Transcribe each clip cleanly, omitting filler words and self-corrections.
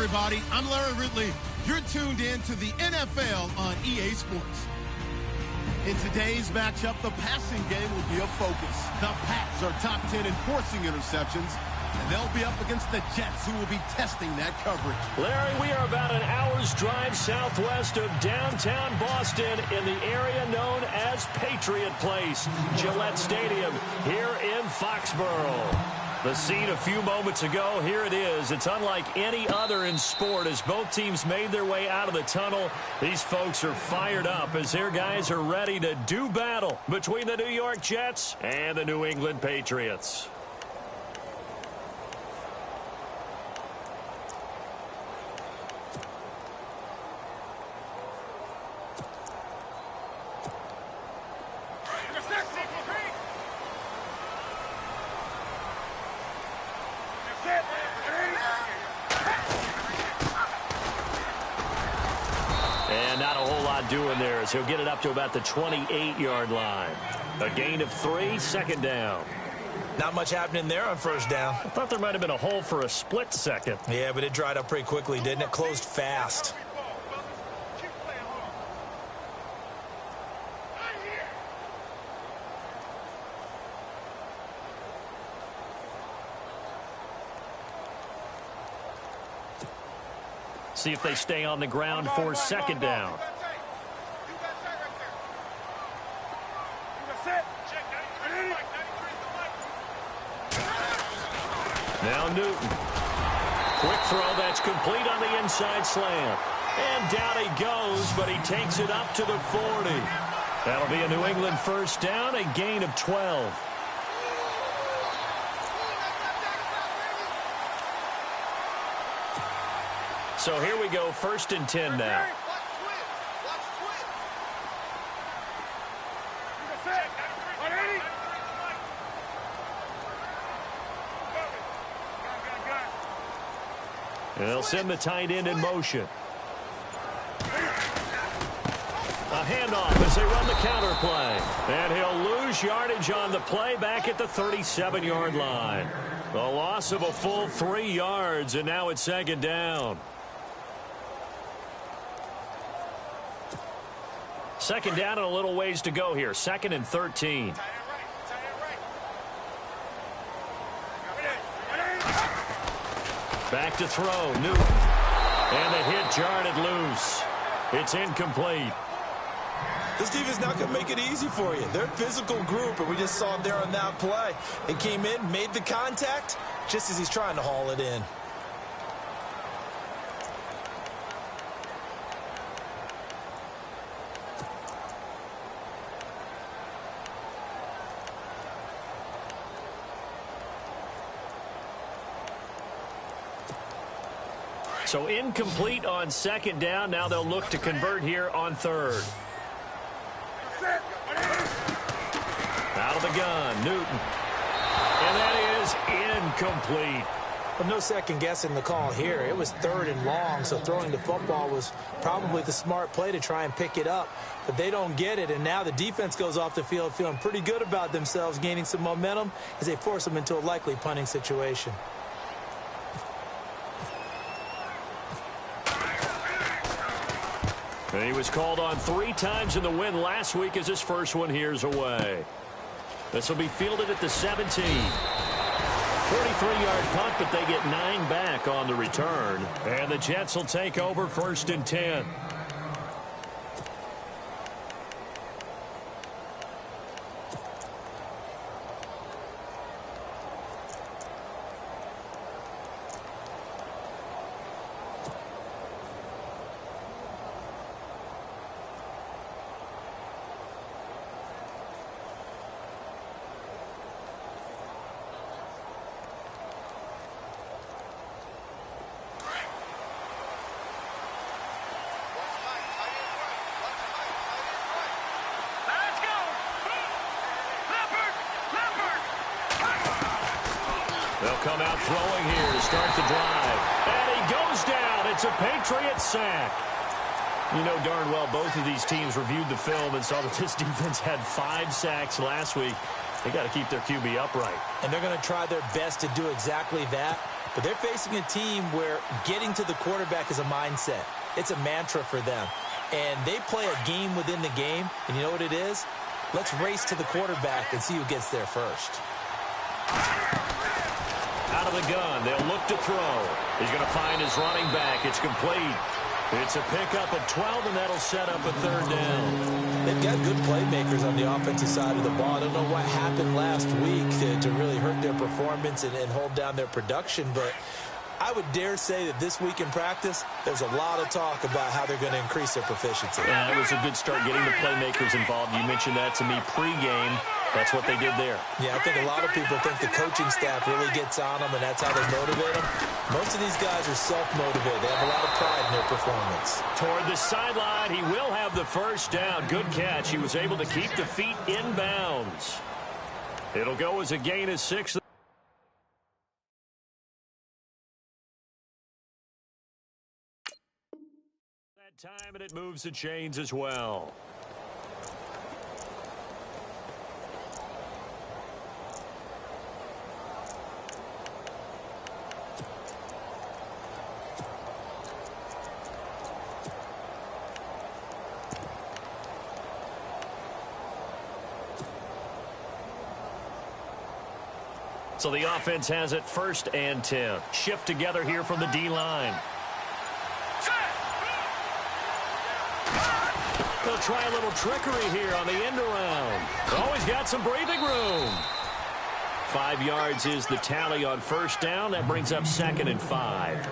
everybody. I'm Larry Ridley. You're tuned in to the NFL on EA Sports. In today's matchup, the passing game will be a focus. The Pats are top 10 in forcing interceptions, and they'll be up against the Jets, who will be testing that coverage. Larry, we are about an hour's drive southwest of downtown Boston in the area known as Patriot Place, Gillette Stadium, here in Foxborough. The scene a few moments ago, here it is. It's unlike any other in sport as both teams made their way out of the tunnel. These folks are fired up as their guys are ready to do battle between the New York Jets and the New England Patriots. And not a whole lot doing there as he'll get it up to about the 28-yard line. A gain of 3, second down. Not much happening there on first down. I thought there might have been a hole for a split second. Yeah, but it dried up pretty quickly, didn't it? Closed fast. See if they stay on the ground for second down. Now Newton. Quick throw that's complete on the inside slant. And down he goes, but he takes it up to the 40. That'll be a New England first down, a gain of 12. So here we go, first and 10 now. They'll send the tight end in motion. A handoff as they run the counter play. And he'll lose yardage on the play back at the 37-yard line. The loss of a full 3 yards, and now it's second down. Second down and a little ways to go here. Second and 13. Back to throw. Newton. And the hit jarred it loose. It's incomplete. This defense not going to make it easy for you. They're a physical group, and we just saw it there on that play. It came in, made the contact, just as he's trying to haul it in. So incomplete on second down. Now they'll look to convert here on third. Out of the gun, Newton. And that is incomplete. Well, no second guessing the call here. It was third and long, so throwing the football was probably the smart play to try and pick it up. But they don't get it, and now the defense goes off the field feeling pretty good about themselves, gaining some momentum as they force them into a likely punting situation. And he was called on 3 times in the win last week as his first one here's away. This will be fielded at the 17. 43-yard punt, but they get 9 back on the return. And the Jets will take over first and 10. They'll come out throwing here to start the drive. And he goes down. It's a Patriot sack. You know darn well both of these teams reviewed the film and saw that this defense had 5 sacks last week. They got to keep their QB upright. And they're going to try their best to do exactly that. But they're facing a team where getting to the quarterback is a mindset. It's a mantra for them. And they play a game within the game. And you know what it is? Let's race to the quarterback and see who gets there first. Out of the gun, they'll look to throw. He's going to find his running back. It's complete. It's a pickup of 12, and that'll set up a third down. They've got good playmakers on the offensive side of the ball. I don't know what happened last week to really hurt their performance and hold down their production, but I would dare say that this week in practice, there's a lot of talk about how they're going to increase their proficiency. Yeah, it was a good start getting the playmakers involved. You mentioned that to me pregame. That's what they did there. Yeah, I think a lot of people think the coaching staff really gets on them, and that's how they motivate them. Most of these guys are self-motivated. They have a lot of pride in their performance. Toward the sideline, he will have the first down. Good catch. He was able to keep the feet in bounds. It'll go as a gain of 6. That time, and it moves the chains as well. So the offense has it 1st and 10. Shift together here from the D-line. They'll try a little trickery here on the end around. Always got some breathing room. 5 yards is the tally on 1st down. That brings up 2nd and 5.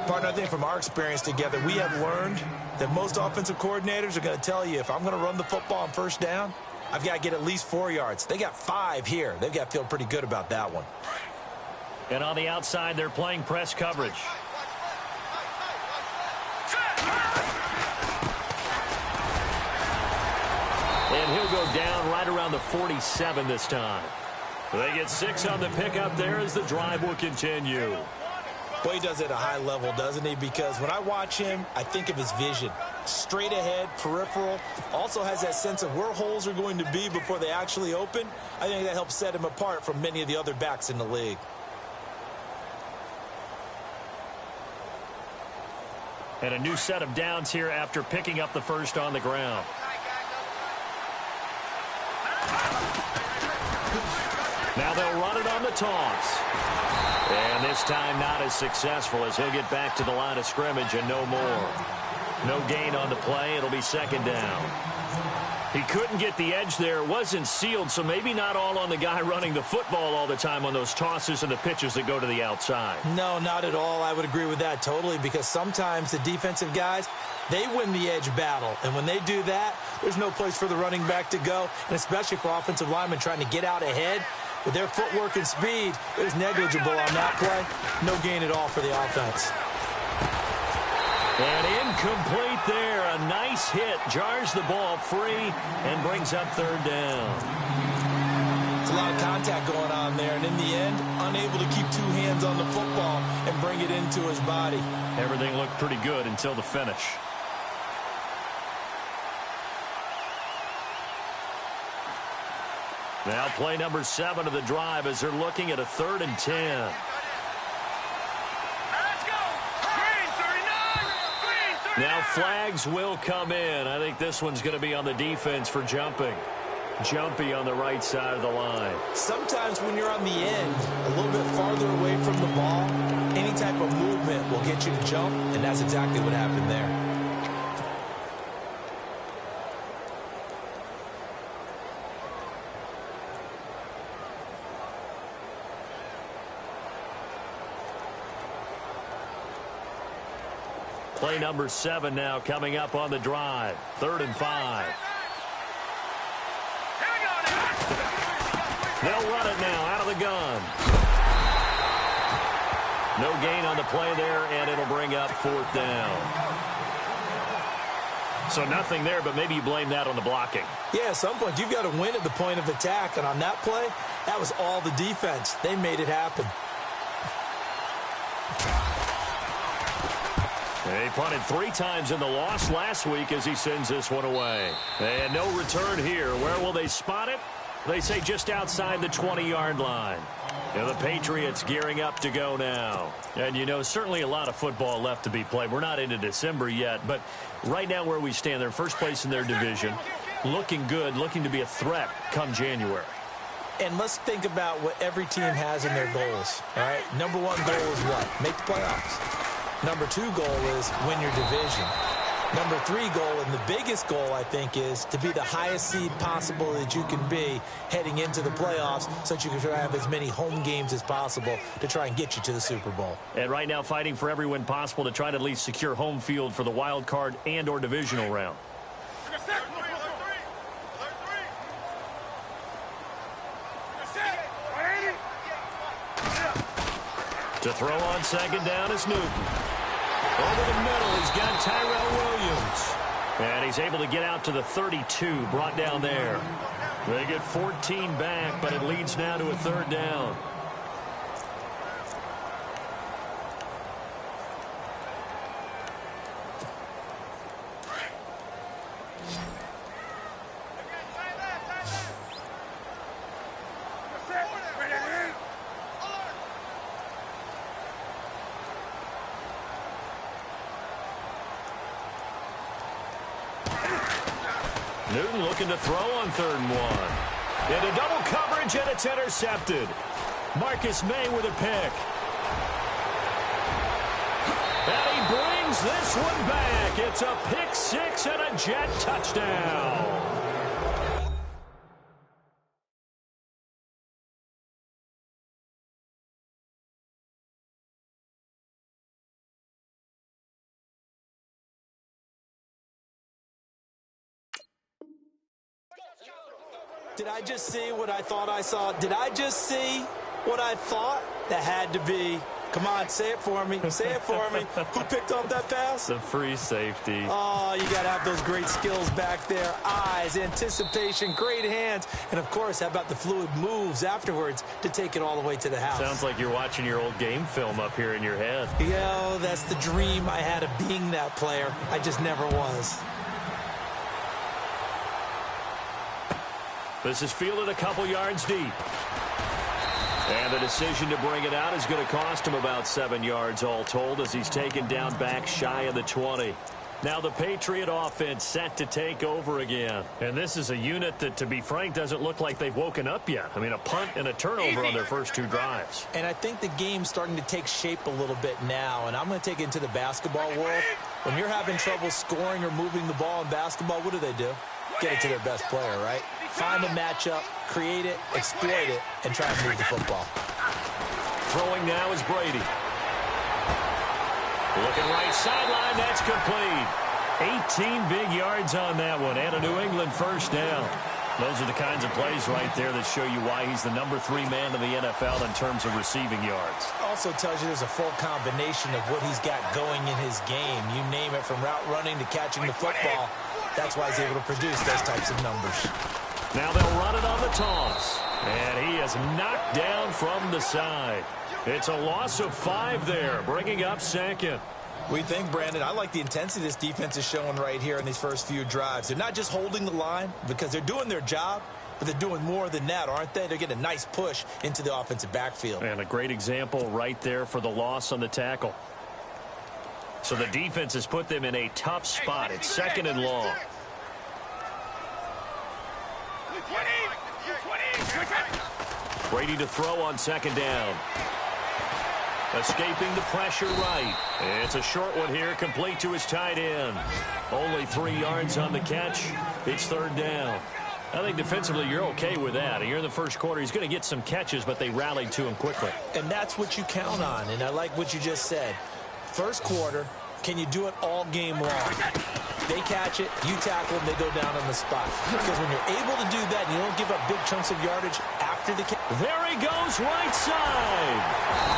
Partner, I think from our experience together, we have learned that most offensive coordinators are going to tell you, if I'm going to run the football on 1st down, I've got to get at least 4 yards. They got 5 here. They've got to feel pretty good about that one. And on the outside, they're playing press coverage. And he'll go down right around the 47 this time. They get 6 on the pickup there as the drive will continue. Boy, he does it at a high level, doesn't he? Because when I watch him, I think of his vision. Straight ahead, peripheral. Also has that sense of where holes are going to be before they actually open. I think that helps set him apart from many of the other backs in the league. And a new set of downs here after picking up the first on the ground. Now they'll run it on the toss. And this time not as successful as he'll get back to the line of scrimmage and no more. No gain on the play. It'll be 2nd down. He couldn't get the edge there. It wasn't sealed, so maybe not all on the guy running the football all the time on those tosses and the pitches that go to the outside. No, not at all. I would agree with that totally, because sometimes the defensive guys, they win the edge battle. And when they do that, there's no place for the running back to go, and especially for offensive linemen trying to get out ahead. With their footwork and speed, it was negligible on that play. No gain at all for the offense. And incomplete there. A nice hit. Jars the ball free and brings up 3rd down. It's a lot of contact going on there, and in the end, unable to keep 2 hands on the football and bring it into his body. Everything looked pretty good until the finish. Now play number 7 of the drive as they're looking at a 3rd and 10. Let's go. Green 39. Now flags will come in. I think this one's going to be on the defense for jumping. Jumpy on the right side of the line. Sometimes when you're on the end, a little bit farther away from the ball, any type of movement will get you to jump, and that's exactly what happened there. Play number 7 now coming up on the drive. 3rd and 5. They'll run it now out of the gun. No gain on the play there, and it'll bring up 4th down. So nothing there, but maybe you blame that on the blocking. Yeah, at some point, you've got to win at the point of attack, and on that play, that was all the defense. They made it happen. He punted 3 times in the loss last week as he sends this one away. And no return here. Where will they spot it? They say just outside the 20-yard line. And the Patriots gearing up to go now. And, you know, certainly a lot of football left to be played. We're not into December yet, but right now where we stand, they're first place in their division. Looking good, looking to be a threat come January. And let's think about what every team has in their goals, all right? Number one goal is what? Make the playoffs. Number two goal is win your division. Number three goal, and the biggest goal, I think, is to be the highest seed possible that you can be heading into the playoffs so that you can try to have as many home games as possible to try and get you to the Super Bowl. And right now fighting for every win possible to try to at least secure home field for the wild card and or divisional round. To throw on second down is Newton. Over the middle, he's got Tyrell Williams. And he's able to get out to the 32, brought down there. They get 14 back, but it leads now to a third down. Newton looking to throw on 3rd and 1. Into double coverage, and it's intercepted. Marcus May with a pick. And he brings this one back. It's a pick six and a Jet touchdown. Did I just see what I thought I saw? Did I just see what I thought? That had to be. Come on, say it for me. Say it for me. Who picked off that pass? The free safety. Oh, you got to have those great skills back there. Eyes, anticipation, great hands. And, of course, how about the fluid moves afterwards to take it all the way to the house? Sounds like you're watching your old game film up here in your head. Yo, that's the dream I had of being that player. I just never was. This is fielded a couple yards deep. And the decision to bring it out is going to cost him about 7 yards all told as he's taken down back shy of the 20. Now the Patriot offense set to take over again. And this is a unit that, to be frank, doesn't look like they've woken up yet. I mean, a punt and a turnover on their first 2 drives. And I think the game's starting to take shape a little bit now. And I'm going to take it into the basketball world. When you're having trouble scoring or moving the ball in basketball, what do? Get it to their best player, right? Find a matchup, create it, exploit it, and try and move the football. Throwing now is Brady. Looking right sideline, that's complete. 18 big yards on that one, and a New England first down. Those are the kinds of plays right there that show you why he's the number 3 man in the NFL in terms of receiving yards. Also tells you there's a full combination of what he's got going in his game. You name it, from route running to catching the football. That's why he's able to produce those types of numbers. Now they'll run it on the toss. And he is knocked down from the side. It's a loss of 5 there, bringing up second. We think, Brandon, I like the intensity this defense is showing right here in these first few drives. They're not just holding the line because they're doing their job, but they're doing more than that, aren't they? They're getting a nice push into the offensive backfield. And a great example right there for the loss on the tackle. So the defense has put them in a tough spot. It's 2nd and long. Brady to throw on 2nd down. Escaping the pressure right. It's a short one here, complete to his tight end. Only 3 yards on the catch. It's 3rd down. I think defensively you're okay with that. Here in the first quarter, he's going to get some catches, but they rallied to him quickly. And that's what you count on, and I like what you just said. First quarter, can you do it all game long? They catch it, you tackle them, they go down on the spot. Because when you're able to do that, and you don't give up big chunks of yardage after the catch. There he goes, right side.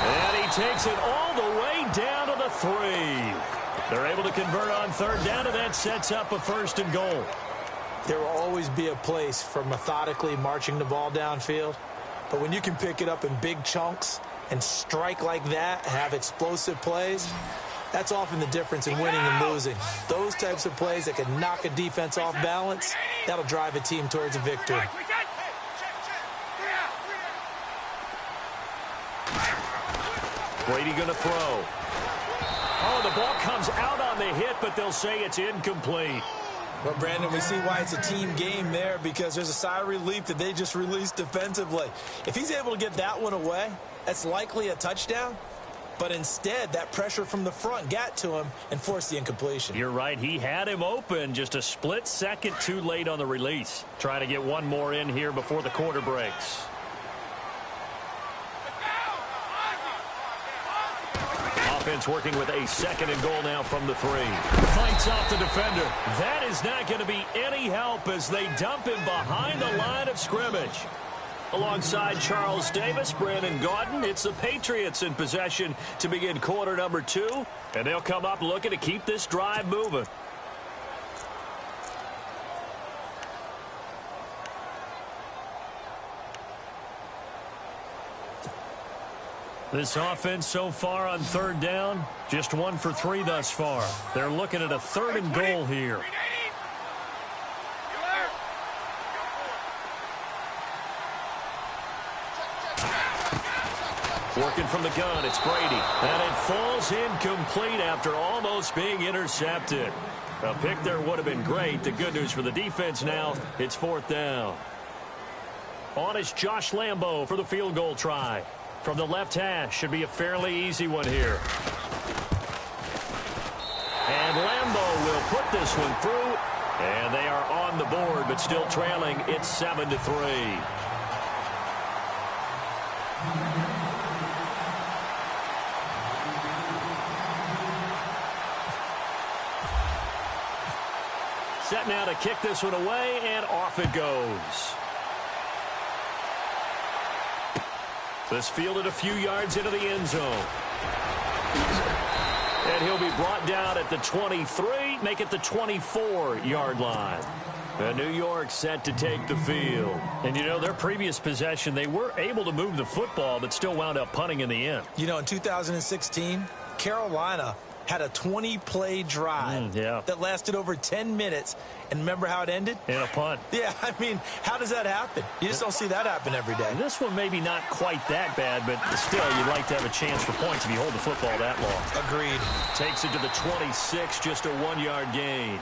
And he takes it all the way down to the 3. They're able to convert on 3rd down, and that sets up a 1st and goal. There will always be a place for methodically marching the ball downfield. But when you can pick it up in big chunks and strike like that, have explosive plays, that's often the difference in winning and losing. Those types of plays that can knock a defense off balance, that'll drive a team towards a victory. Brady going to throw. Oh, the ball comes out on the hit, but they'll say it's incomplete. Well, Brandon, we see why it's a team game there, because there's a sigh of relief that they just released defensively. If he's able to get that one away, that's likely a touchdown. But instead, that pressure from the front got to him and forced the incompletion. You're right. He had him open, just a split second too late on the release. Trying to get one more in here before the quarter breaks. Offense working with a 2nd and goal now from the 3. Fights off the defender. That is not going to be any help as they dump him behind the line of scrimmage. Alongside Charles Davis, Brandon Gaudin, it's the Patriots in possession to begin quarter number 2. And they'll come up looking to keep this drive moving. This offense so far on 3rd down, just 1 for 3 thus far. They're looking at a 3rd and goal here. Working from the gun, it's Brady. And it falls incomplete after almost being intercepted. A pick there would have been great. The good news for the defense now, it's 4th down. On is Josh Lambo for the field goal try. From the left hash, should be a fairly easy one here. And Lambo will put this one through. And they are on the board, but still trailing. It's 7-3. Set now to kick this one away, and off it goes. This fielded a few yards into the end zone. And he'll be brought down at the 23, make it the 24-yard line. And New York set to take the field. And, you know, their previous possession, they were able to move the football, but still wound up punting in the end. You know, in 2016, Carolina had a 20-play drive that lasted over 10 minutes. And remember how it ended? In a punt. Yeah, I mean, how does that happen? You just don't see that happen every day. This one maybe not quite that bad, but still you'd like to have a chance for points if you hold the football that long. Agreed. Takes it to the 26, just a 1-yard gain.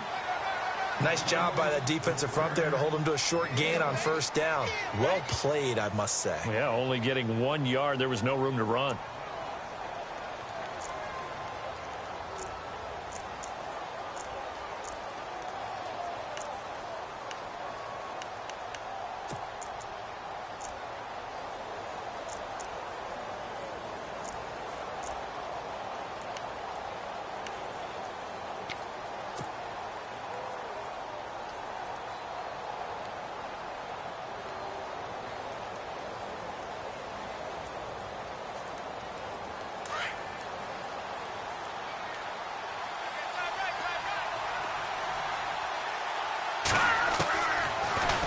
Nice job by that defensive front there to hold him to a short gain on 1st down. Well played, I must say. Yeah, only getting 1 yard. There was no room to run.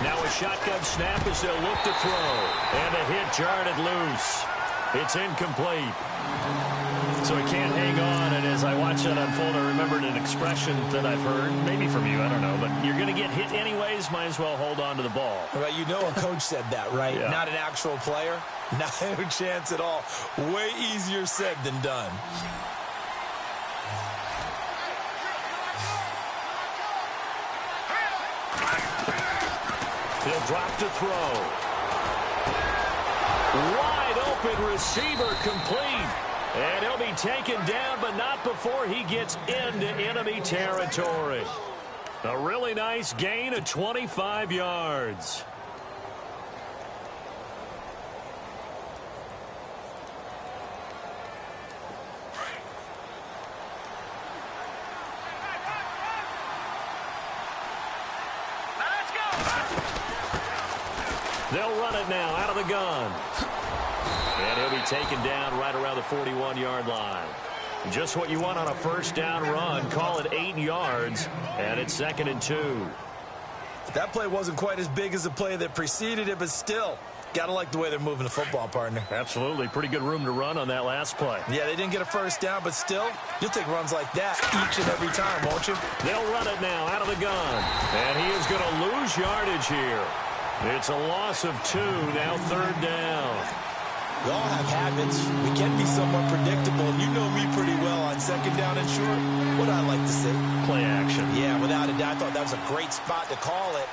Now a shotgun snap as they'll look to throw. And a hit jarred it loose. It's incomplete. So he can't hang on. And as I watch that unfold, I remembered an expression that I've heard, maybe from you, I don't know. But you're going to get hit anyways, might as well hold on to the ball. Well, you know a coach said that, right? Yeah. Not an actual player. Not a chance at all. Way easier said than done. He'll drop to throw. Wide open receiver complete. And he'll be taken down, but not before he gets into enemy territory. A really nice gain of 25 yards. They'll run it now out of the gun. And he'll be taken down right around the 41-yard line. Just what you want on a 1st down run. Call it 8 yards, and it's 2nd and 2. That play wasn't quite as big as the play that preceded it, but still, got to like the way they're moving the football, partner. Absolutely. Pretty good room to run on that last play. Yeah, they didn't get a 1st down, but still, you'll take runs like that each and every time, won't you? They'll run it now out of the gun. And he is going to lose yardage here. It's a loss of 2, now 3rd down. We all have habits. We can be somewhat predictable, and you know me pretty well on second down and short. What I like to see? Play action. Yeah, without a doubt. I thought that was a great spot to call it.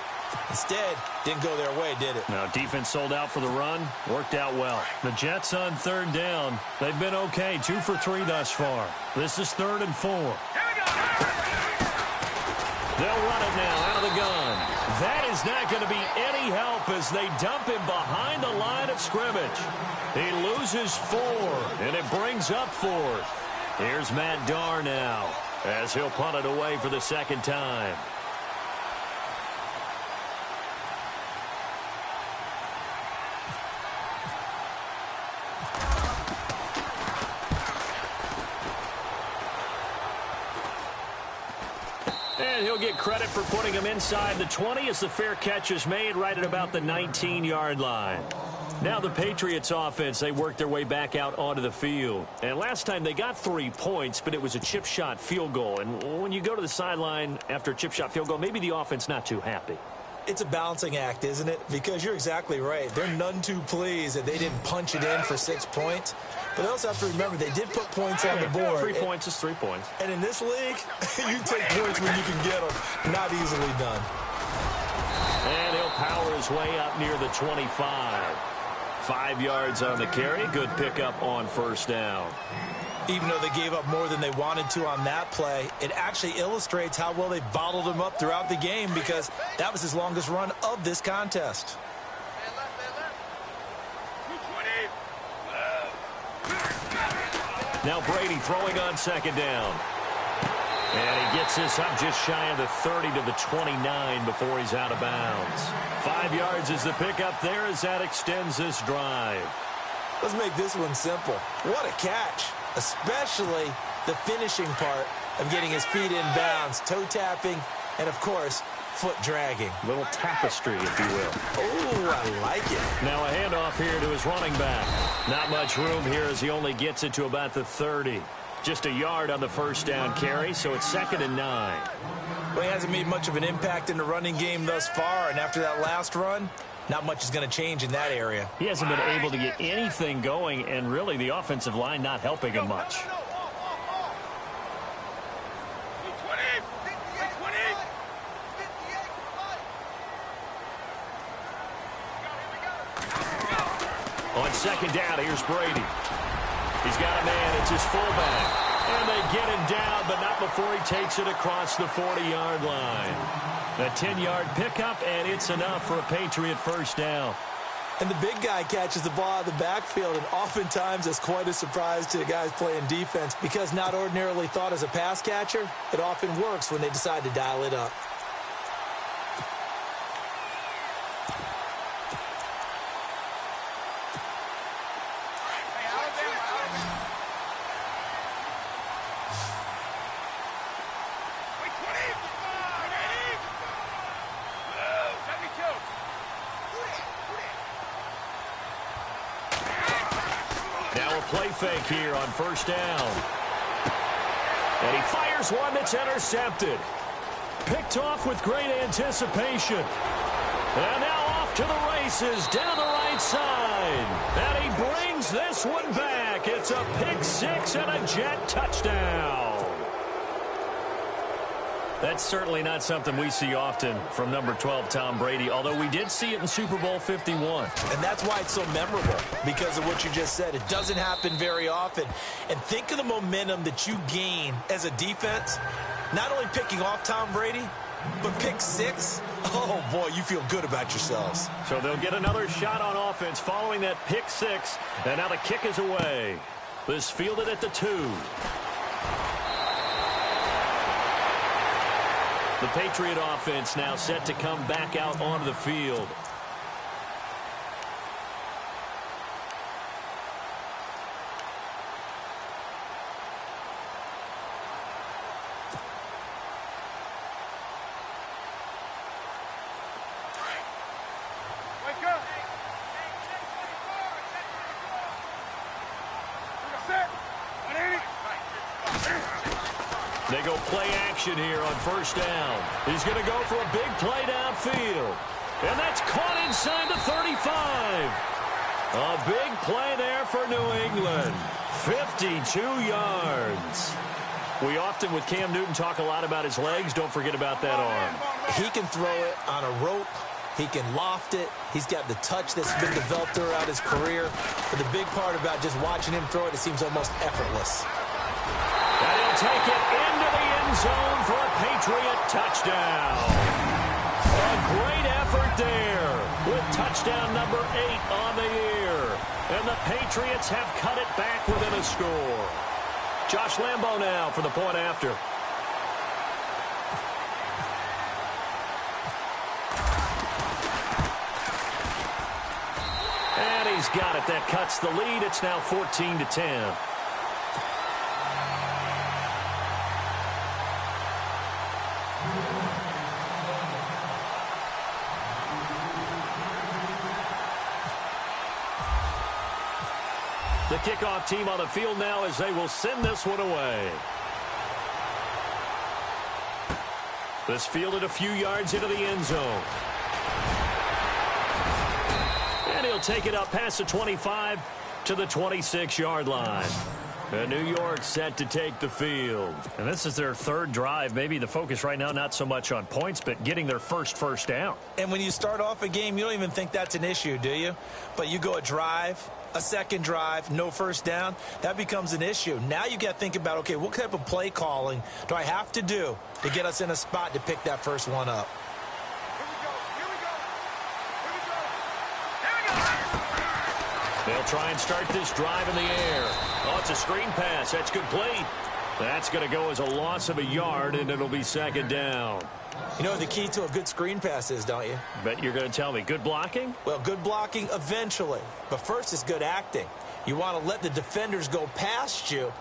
Instead, didn't go their way, did it? Now, defense sold out for the run. Worked out well. The Jets on third down. They've been okay. 2 for 3 thus far. This is 3rd and 4. Here we go. They'll run it now out of the gun. That is not going to be any help as they dump him behind the line of scrimmage. He loses 4, and it brings up 4th. Here's Matt Darr now as he'll punt it away for the second time. And he'll get credit for putting him inside the 20 as the fair catch is made right at about the 19-yard line. Now the Patriots offense, they worked their way back out onto the field. And last time they got 3 points, but it was a chip shot field goal. And when you go to the sideline after a chip shot field goal, maybe the offense not too happy. It's a balancing act, isn't it? Because you're exactly right. They're none too pleased that they didn't punch it in for 6 points. But they also have to remember they did put points on the board. 3 points is 3 points. And in this league, you take points when you can get them. Not easily done. And he'll power his way up near the 25. 5 yards on the carry. Good pickup on first down. Even though they gave up more than they wanted to on that play, it actually illustrates how well they bottled him up throughout the game because that was his longest run of this contest. Now Brady throwing on second down. And he gets this up just shy of the 30 to the 29 before he's out of bounds. 5 yards is the pickup there as that extends this drive. Let's make this one simple. What a catch, especially the finishing part of getting his feet in bounds, toe tapping, and of course, foot dragging. Little tapestry, if you will. Oh, I like it. Now a handoff here to his running back. Not much room here as he only gets it to about the 30. Just a yard on the first down carry, so it's 2nd and 9. Well, he hasn't made much of an impact in the running game thus far, and after that last run, not much is going to change in that area. He hasn't been able to get anything going, and really the offensive line not helping him much. On second down, here's Brady. He's got a man. It's his fullback. And they get him down, but not before he takes it across the 40-yard line. A 10-yard pickup, and it's enough for a Patriot first down. And the big guy catches the ball out of the backfield, and oftentimes it's quite a surprise to the guys playing defense because not ordinarily thought as a pass catcher, it often works when they decide to dial it up. Play fake here on first down. And he fires one that's intercepted. Picked off with great anticipation. And now off to the races down the right side. And he brings this one back. It's a pick six and a Jet touchdown. That's certainly not something we see often from number 12, Tom Brady, although we did see it in Super Bowl 51. And that's why it's so memorable, because of what you just said. It doesn't happen very often. And think of the momentum that you gain as a defense, not only picking off Tom Brady, but pick six. Oh, boy, you feel good about yourselves. So they'll get another shot on offense following that pick six, and now the kick is away. This fielded at the 2. The Patriot offense now set to come back out onto the field. Wake up. They go play action here on first down. He's going to go for a big play downfield. And that's caught inside the 35. A big play there for New England. 52 yards. We often, with Cam Newton, talk a lot about his legs. Don't forget about that arm. He can throw it on a rope. He can loft it. He's got the touch that's been developed throughout his career. But the big part about just watching him throw it, it seems almost effortless. And he'll take it into the end zone for a Patriot touchdown. A great effort there with touchdown number 8 on the year. And the Patriots have cut it back within a score. Josh Lambo now for the point after. And he's got it. That cuts the lead. It's now 14-10. The kickoff team on the field now as they will send this one away. This fielded a few yards into the end zone. And he'll take it up past the 25 to the 26-yard line. And New York set to take the field. And this is their third drive. Maybe the focus right now not so much on points, but getting their first down. And when you start off a game, you don't even think that's an issue, do you? But you go a drive, a second drive, no first down, that becomes an issue. Now you got to think about, okay, what type of play calling do I have to do to get us in a spot to pick that first one up? They'll try and start this drive in the air. Oh, it's a screen pass. That's complete. That's going to go as a loss of a yard, and it'll be second down. You know the key to a good screen pass is, don't you? Bet you're going to tell me. Good blocking? Well, good blocking eventually. But first is good acting. You want to let the defenders go past you,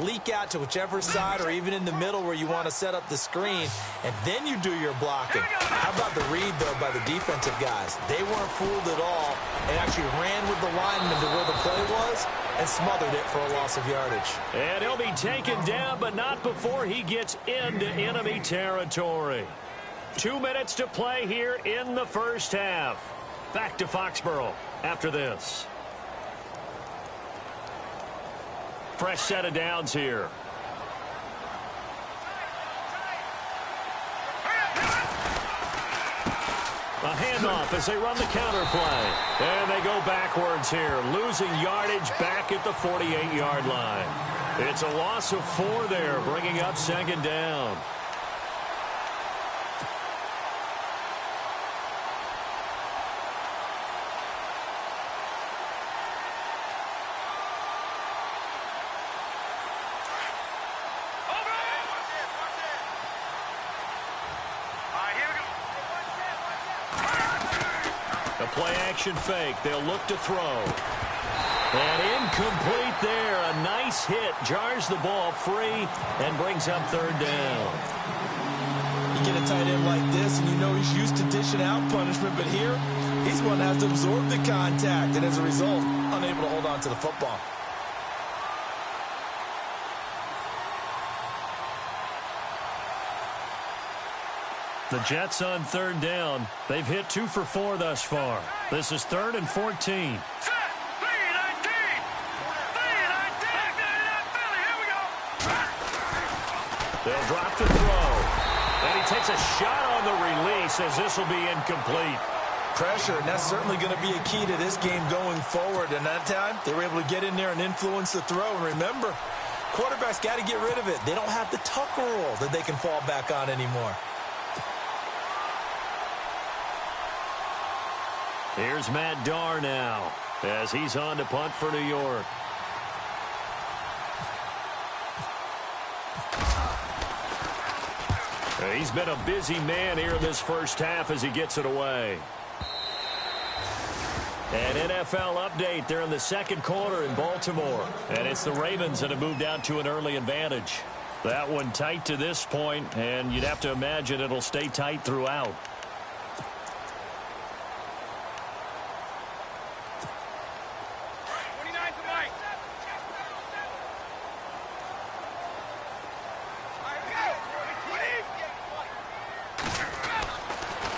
leak out to whichever side or even in the middle where you want to set up the screen, and then you do your blocking. How about the read, though, by the defensive guys? They weren't fooled at all and actually ran with the lineman to where the play was and smothered it for a loss of yardage. And he'll be taken down, but not before he gets into enemy territory. 2 minutes to play here in the first half. Back to Foxborough after this. Fresh set of downs here. A handoff as they run the counter play. And they go backwards here, losing yardage back at the 48-yard line. It's a loss of 4 there, bringing up second down. Play-action fake. They'll look to throw. And incomplete there. A nice hit. Jars the ball free and brings up third down. You get a tight end like this, and you know he's used to dishing out punishment, but here, he's going to have to absorb the contact, and as a result, unable to hold on to the football. The Jets on third down. They've hit 2 for 4 thus far. This is 3rd and 14. Here we go. They'll drop the throw. And he takes a shot on the release as this will be incomplete. Pressure, and that's certainly going to be a key to this game going forward. And that time, they were able to get in there and influence the throw. And remember, quarterbacks got to get rid of it. They don't have the tuck rule that they can fall back on anymore. Here's Matt Darr now as he's on to punt for New York. He's been a busy man here in this first half as he gets it away. An NFL update. They're in the second quarter in Baltimore. And it's the Ravens that have moved out to an early advantage. That one tight to this point, and you'd have to imagine it'll stay tight throughout.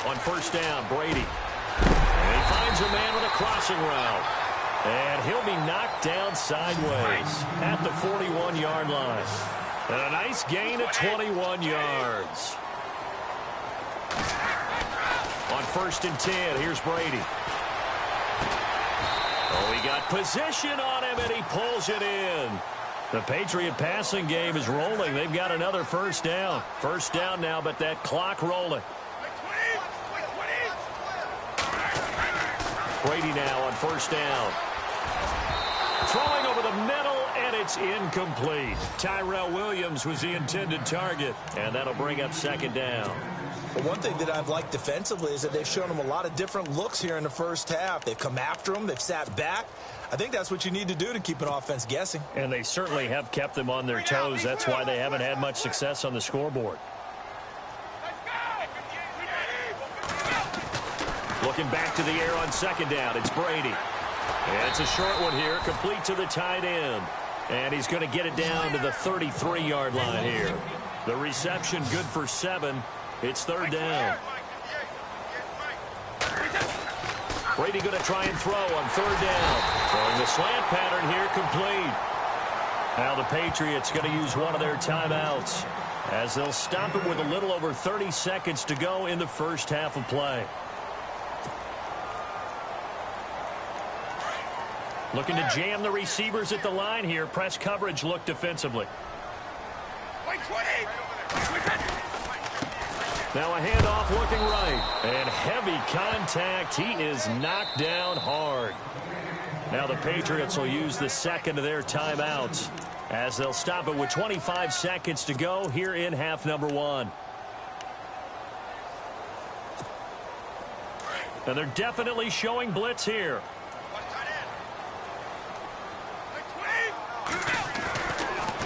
On first down, Brady. And he finds a man with a crossing route. And he'll be knocked down sideways at the 41-yard line. And a nice gain of 21 yards. On 1st and 10, here's Brady. Oh, he got position on him, and he pulls it in. The Patriot passing game is rolling. They've got another first down. First down now, but that clock rolling. Brady now on 1st down. Throwing over the middle, and it's incomplete. Tyrell Williams was the intended target, and that'll bring up 2nd down. Well, one thing that I've liked defensively is that they've shown him a lot of different looks here in the first half. They've come after him. They've sat back. I think that's what you need to do to keep an offense guessing. And they certainly have kept them on their toes. That's why they haven't had much success on the scoreboard. Looking back to the air on 2nd down. It's Brady. And it's a short one here, complete to the tight end. And he's going to get it down to the 33-yard line here. The reception good for 7. It's 3rd down. Brady going to try and throw on 3rd down. Throwing the slant pattern here, complete. Now the Patriots going to use one of their timeouts as they'll stop it with a little over 30 seconds to go in the first half of play. Looking to jam the receivers at the line here. Press coverage look defensively. Now a handoff looking right. And heavy contact. He is knocked down hard. Now the Patriots will use the second of their timeouts as they'll stop it with 25 seconds to go here in half number 1. And they're definitely showing blitz here.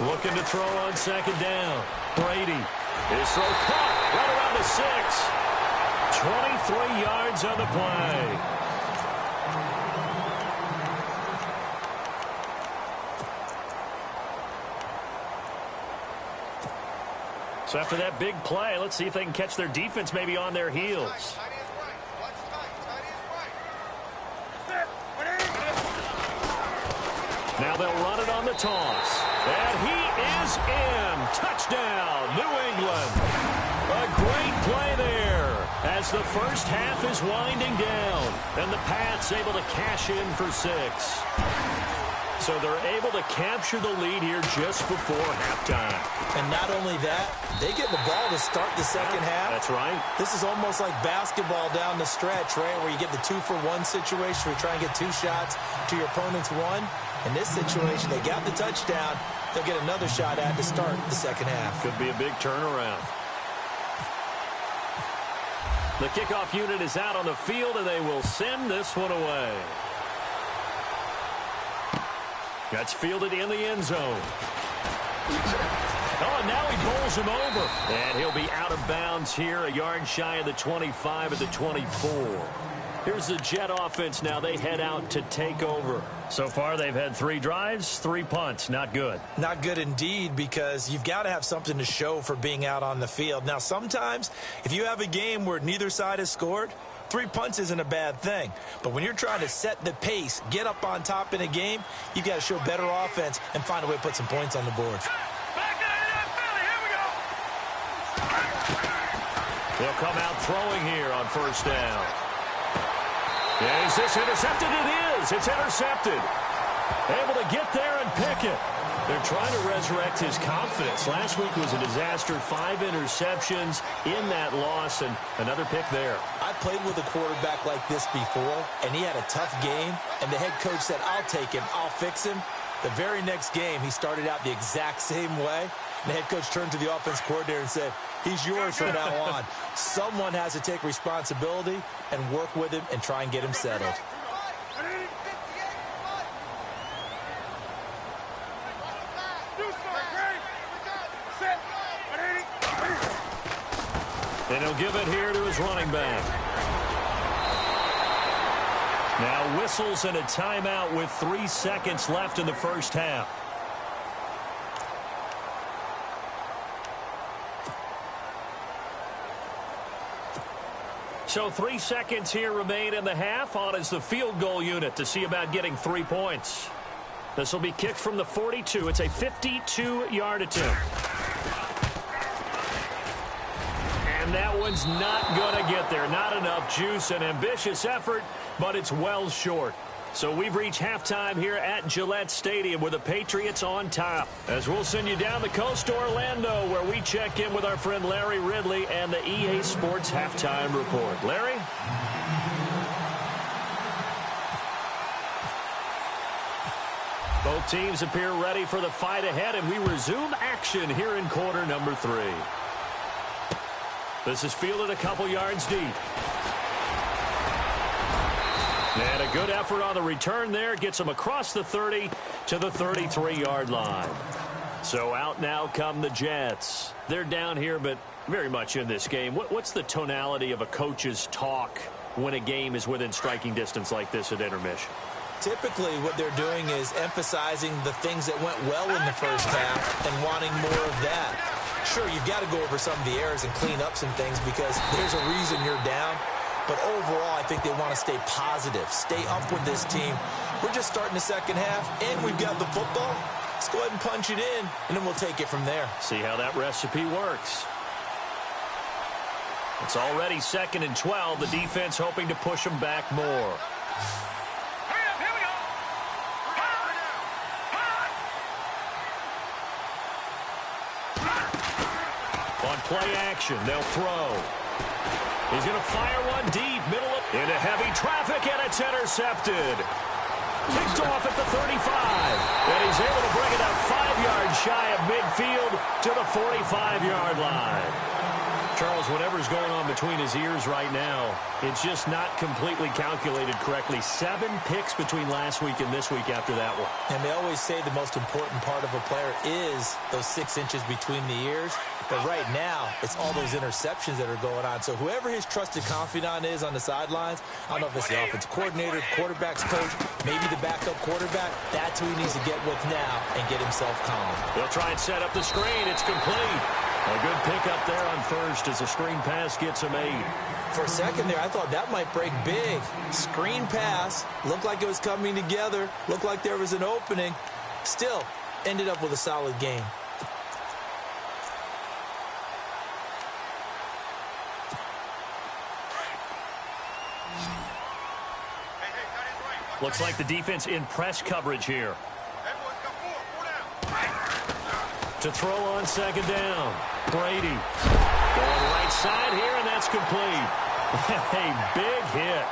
Looking to throw on 2nd down. Brady. His throw caught right around the 6. 23 yards on the play. So after that big play, let's see if they can catch their defense maybe on their heels. Now they'll run it on the toss. And he is in. Touchdown, New England. A great play there as the first half is winding down. And the Pats able to cash in for 6. So they're able to capture the lead here just before halftime. And not only that, they get the ball to start the second half. That's right. This is almost like basketball down the stretch, right, where you get the 2-for-1 situation where you try and get 2 shots to your opponent's 1. In this situation, they got the touchdown. They'll get another shot at to start the second half. Could be a big turnaround. The kickoff unit is out on the field, and they will send this one away. That's fielded in the end zone. Oh, and now he bowls him over. And he'll be out of bounds here, a yard shy of the 25 at the 24. Here's the Jet offense now. They head out to take over. So far, they've had 3 drives, 3 punts. Not good. Not good indeed, because you've got to have something to show for being out on the field. Now, sometimes, if you have a game where neither side has scored, 3 punts isn't a bad thing. But when you're trying to set the pace, get up on top in a game, you've got to show better offense and find a way to put some points on the board. They'll come out throwing here on 1st down. Is this intercepted? It is. It's intercepted. Able to get there and pick it. They're trying to resurrect his confidence. Last week was a disaster. 5 interceptions in that loss, and another pick there. I played with a quarterback like this before, and he had a tough game, and the head coach said, I'll take him, I'll fix him. The very next game, he started out the exact same way. And the head coach turned to the offense coordinator and said, he's yours from now on. Someone has to take responsibility and work with him and try and get him settled. And he'll give it here to his running back. Now whistles and a timeout with 3 seconds left in the first half. So 3 seconds here remain in the half. On is the field goal unit to see about getting 3 points. This will be kicked from the 42. It's a 52-yard attempt. And that one's not going to get there. Not enough juice. An ambitious effort, but it's well short. So we've reached halftime here at Gillette Stadium with the Patriots on top. As we'll send you down the coast to Orlando, where we check in with our friend Larry Ridley and the EA Sports Halftime Report. Larry? Both teams appear ready for the fight ahead, and we resume action here in quarter number 3. This is fielded a couple yards deep. And a good effort on the return there. Gets him across the 30 to the 33-yard line. So out now come the Jets. They're down here, but very much in this game. What's the tonality of a coach's talk when a game is within striking distance like this at intermission? Typically, what they're doing is emphasizing the things that went well in the first half and wanting more of that. Sure, you've got to go over some of the errors and clean up some things because there's a reason you're down. But overall, I think they want to stay positive, stay up with this team. We're just starting the second half, and we've got the football. Let's go ahead and punch it in, and then we'll take it from there. See how that recipe works. It's already 2nd and 12. The defense hoping to push them back more. Here we go. On play action, they'll throw. He's going to fire one deep, middle of, into heavy traffic, and it's intercepted. Picked off at the 35, and he's able to bring it up 5 yards shy of midfield to the 45-yard line. Charles, whatever's going on between his ears right now, it's just not completely calculated correctly. 7 picks between last week and this week after that one. And they always say the most important part of a player is those 6 inches between the ears. But right now, it's all those interceptions that are going on. So whoever his trusted confidant is on the sidelines, I don't know if it's the offensive coordinator, the quarterback's coach, maybe the backup quarterback, that's who he needs to get with now and get himself calm. They'll try and set up the screen. It's complete. A good pickup there on first as the screen pass gets him 8. For a second there, I thought that might break big. Screen pass, looked like it was coming together, looked like there was an opening. Still, ended up with a solid game. Looks like the defense in press coverage here. To throw on 2nd down. Brady going right side here, and that's complete. A big hit.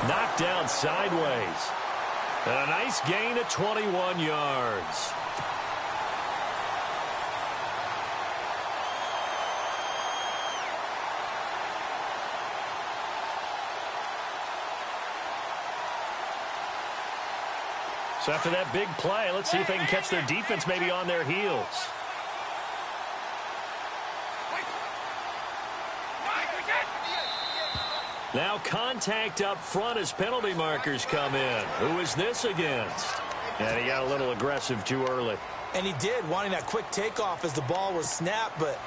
Knocked down sideways. And a nice gain of 21 yards. So after that big play, let's see if they can catch their defense maybe on their heels. Now contact up front as penalty markers come in. Who is this against? And he got a little aggressive too early. And he did, wanting that quick takeoff as the ball was snapped, but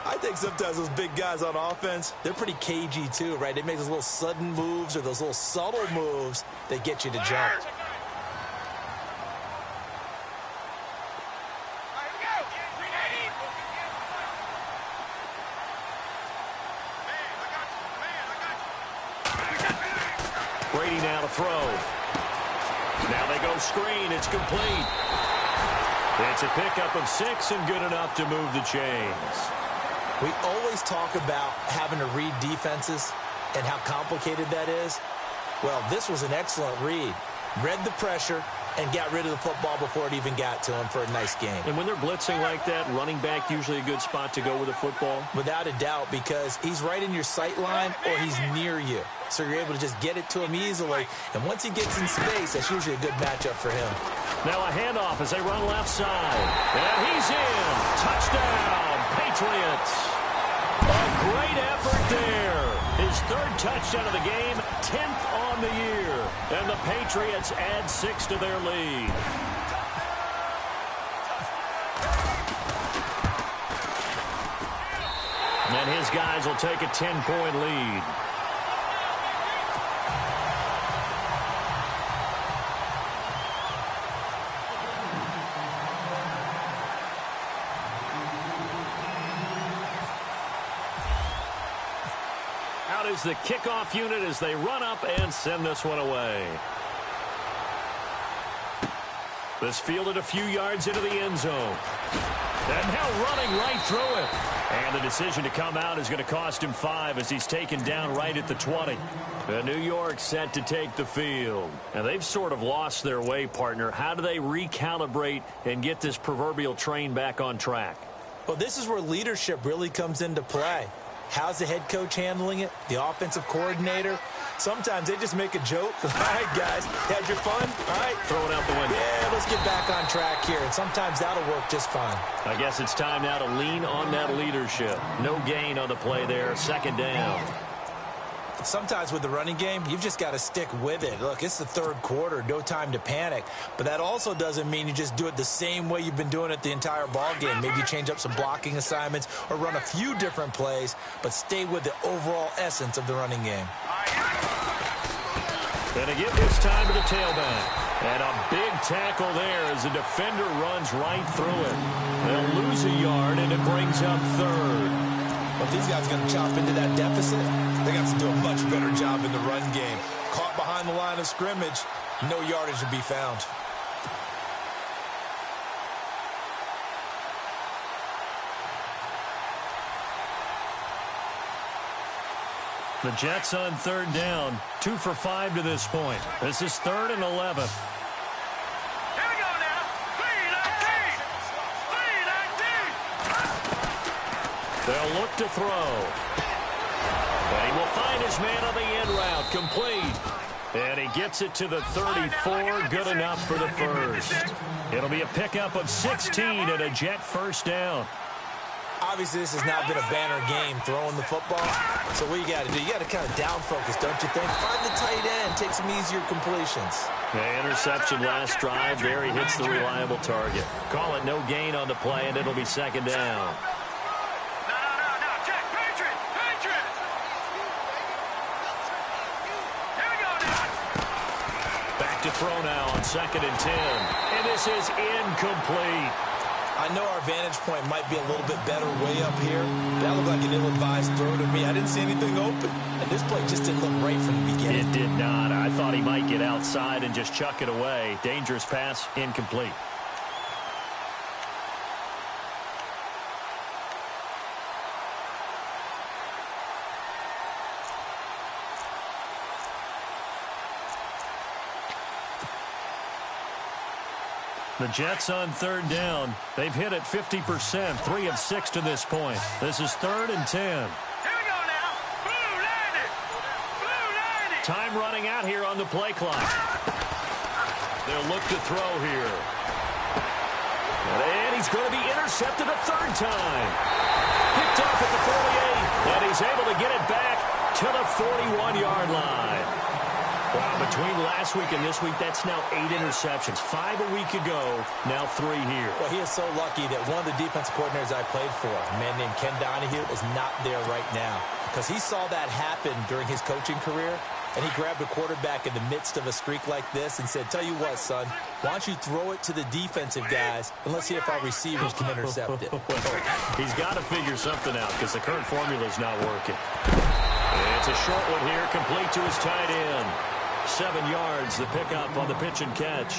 I think sometimes those big guys on offense, they're pretty cagey too, right? They make those little sudden moves or those little subtle moves that get you to jump. Brady now to throw. Now they go screen. It's complete. It's a pickup of 6 and good enough to move the chains. We always talk about having to read defenses and how complicated that is. Well, this was an excellent read. Read the pressure and got rid of the football before it even got to him for a nice game. And when they're blitzing like that, running back usually a good spot to go with the football? Without a doubt, because he's right in your sight line or he's near you. So you're able to just get it to him easily. And once he gets in space, that's usually a good matchup for him. Now a handoff as they run left side. And he's in. Touchdown, Patriots. A great effort there. His 3rd touchdown of the game, 10th on the year. And the Patriots add 6 to their lead. And his guys will take a 10-point lead. is the kickoff unit as they run up and send this one away. This fielded a few yards into the end zone. And now running right through it. And the decision to come out is going to cost him 5 as he's taken down right at the 20. The New York set to take the field. And they've sort of lost their way, partner. How do they recalibrate and get this proverbial train back on track? Well, this is where leadership really comes into play. How's the head coach handling it? The offensive coordinator? Sometimes they just make a joke. All right, guys, had your fun? All right. Throw it out the window. Yeah, let's get back on track here. And sometimes that'll work just fine. I guess it's time now to lean on that leadership. No gain on the play there. Second down. Sometimes with the running game, you've just got to stick with it. Look, it's the third quarter, no time to panic. But that also doesn't mean you just do it the same way you've been doing it the entire ball game. Maybe you change up some blocking assignments or run a few different plays, but stay with the overall essence of the running game. Going to give this time to the tailback. And a big tackle there as the defender runs right through it. They'll lose a yard, and it brings up third. But if these guys are going to chop into that deficit, they got to do a much better job in the run game. Caught behind the line of scrimmage, no yardage to be found. The Jets on third down, 2 for 5 to this point. This is 3rd and 11. Here we go now. 3-19. 3-19. They'll look to throw. And he will find his man on the end route, complete. And he gets it to the 34, good enough for the first. It'll be a pickup of 16 and a Jet first down. Obviously, this has not been a banner game throwing the football. So what you got to do, you got to kind of down focus, don't you think? Find the tight end, take some easier completions. The interception last drive. There he hits the reliable target. Call it no gain on the play, and it'll be second down. No. Check. Patriot. Here we go now. Back to throw now on 2nd and 10. And this is incomplete. I know our vantage point might be a little bit better way up here. That looked like an ill-advised throw to me. I didn't see anything open. And this play just didn't look right from the beginning. It did not. I thought he might get outside and just chuck it away. Dangerous pass, incomplete. The Jets on third down. They've hit it 50%, 3 of 6 to this point. This is 3rd and 10. Here we go now. Blue line it. Time running out here on the play clock. They'll look to throw here. And he's going to be intercepted a third time. Picked off at the 48, and he's able to get it back to the 41-yard line. Wow, between last week and this week, that's now 8 interceptions. 5 a week ago, now 3 here. Well, he is so lucky that one of the defensive coordinators I played for, a man named Ken Donahue, is not there right now. Because he saw that happen during his coaching career, and he grabbed a quarterback in the midst of a streak like this and said, tell you what, son, why don't you throw it to the defensive guys, and let's see if our receivers can intercept it. Well, he's got to figure something out because the current formula is not working. It's a short one here, complete to his tight end. 7 yards, the pickup on the pitch and catch.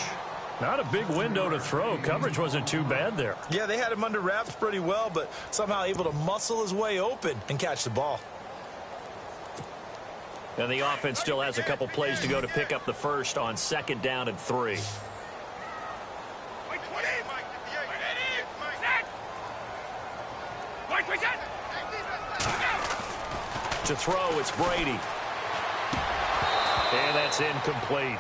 Not a big window to throw. Coverage wasn't too bad there. Yeah, they had him under wraps pretty well, but somehow able to muscle his way open and catch the ball. And the offense still has a couple plays to go to pick up the first on 2nd down and 3. To throw, it's Brady. And that's incomplete.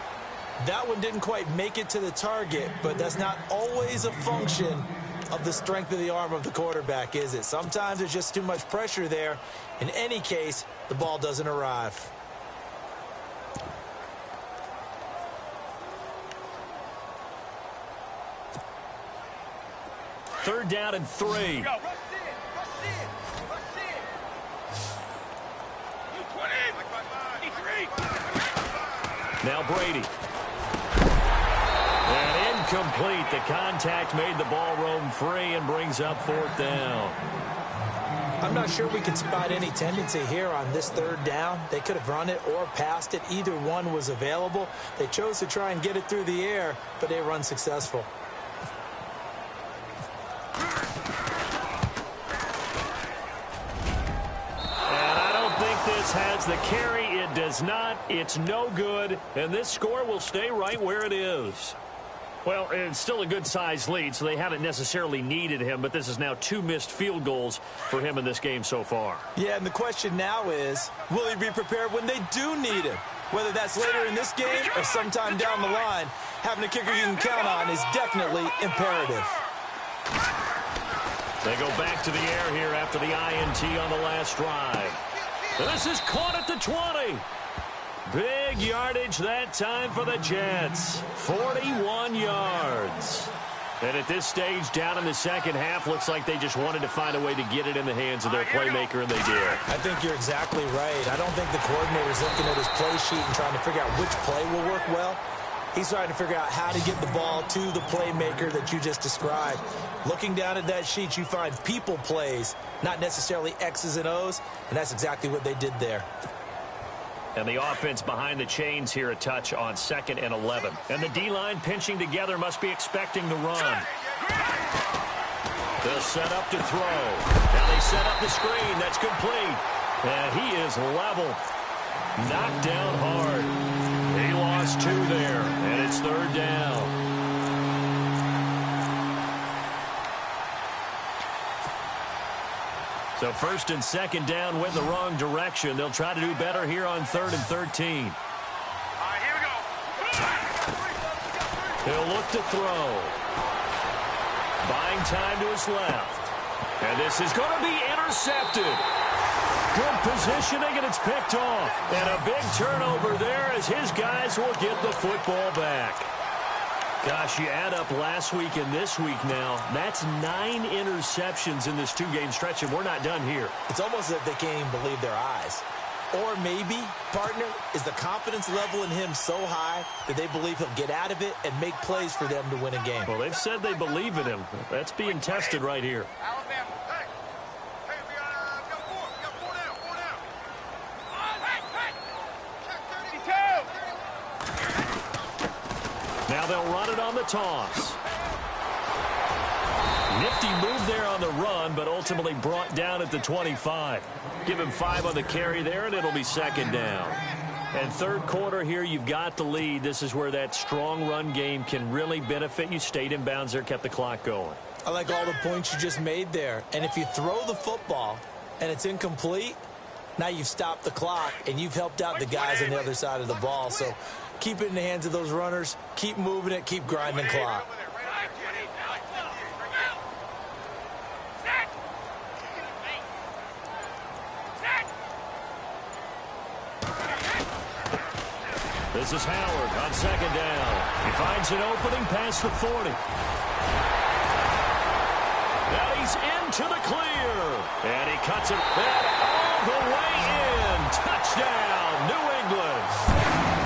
That one didn't quite make it to the target, but that's not always a function of the strength of the arm of the quarterback, is it? Sometimes there's just too much pressure there. In any case, the ball doesn't arrive. Third down and 3. Now Brady. And incomplete. The contact made the ball roam free and brings up 4th down. I'm not sure we can spot any tendency here on this third down. They could have run it or passed it. Either one was available. They chose to try and get it through the air, but they run successful. And I don't think this has the carry. It does not. It's no good. And this score will stay right where it is. Well, it's still a good-sized lead, so they haven't necessarily needed him, but this is now 2 missed field goals for him in this game so far. Yeah, and the question now is, will he be prepared when they do need him? Whether that's later in this game or sometime down the line, having a kicker you can count on is definitely imperative. They go back to the air here after the INT on the last drive. This is caught at the 20. Big yardage that time for the Jets. 41 yards. And at this stage, down in the second half, looks like they just wanted to find a way to get it in the hands of their playmaker, and they did. I think you're exactly right. I don't think the coordinator's looking at his play sheet and trying to figure out which play will work well. He's trying to figure out how to get the ball to the playmaker that you just described. Looking down at that sheet, you find people plays, not necessarily X's and O's, and that's exactly what they did there. And the offense behind the chains here a touch on 2nd and 11. And the D-line pinching together must be expecting the run. They'll set up to throw. Now they set up the screen. That's complete. And he is level. Knocked down hard. He lost 2 there. And it's 3rd down. So 1st and 2nd down went the wrong direction. They'll try to do better here on 3rd and 13. All right, here we go. He'll look to throw. Buying time to his left. And this is going to be intercepted. Good positioning, and it's picked off. And a big turnover there as his guys will get the football back. Gosh, you add up last week and this week now, that's 9 interceptions in this 2-game stretch, and we're not done here. It's almost as if they can't even believe their eyes. Or maybe, partner, is the confidence level in him so high that they believe he'll get out of it and make plays for them to win a game. Well, they've said they believe in him. That's being tested right here. Alabama, hey, we got 4. We got 4 down, 4 down. Hey. Check 32. Now they'll run it on the toss. Nifty move there on the run, but ultimately brought down at the 25. Give him 5 on the carry there, and it'll be 2nd down. And 3rd quarter here, you've got the lead. This is where that strong run game can really benefit you. Stayed in bounds there, kept the clock going. I like all the points you just made there. And if you throw the football and it's incomplete, now you've stopped the clock and you've helped out the guys on the other side of the ball. So keep it in the hands of those runners. Keep moving it. Keep grinding clock. This is Howard on 2nd down. He finds an opening past the 40. Now he's into the clear. And he cuts it back all the way in. Touchdown, New England.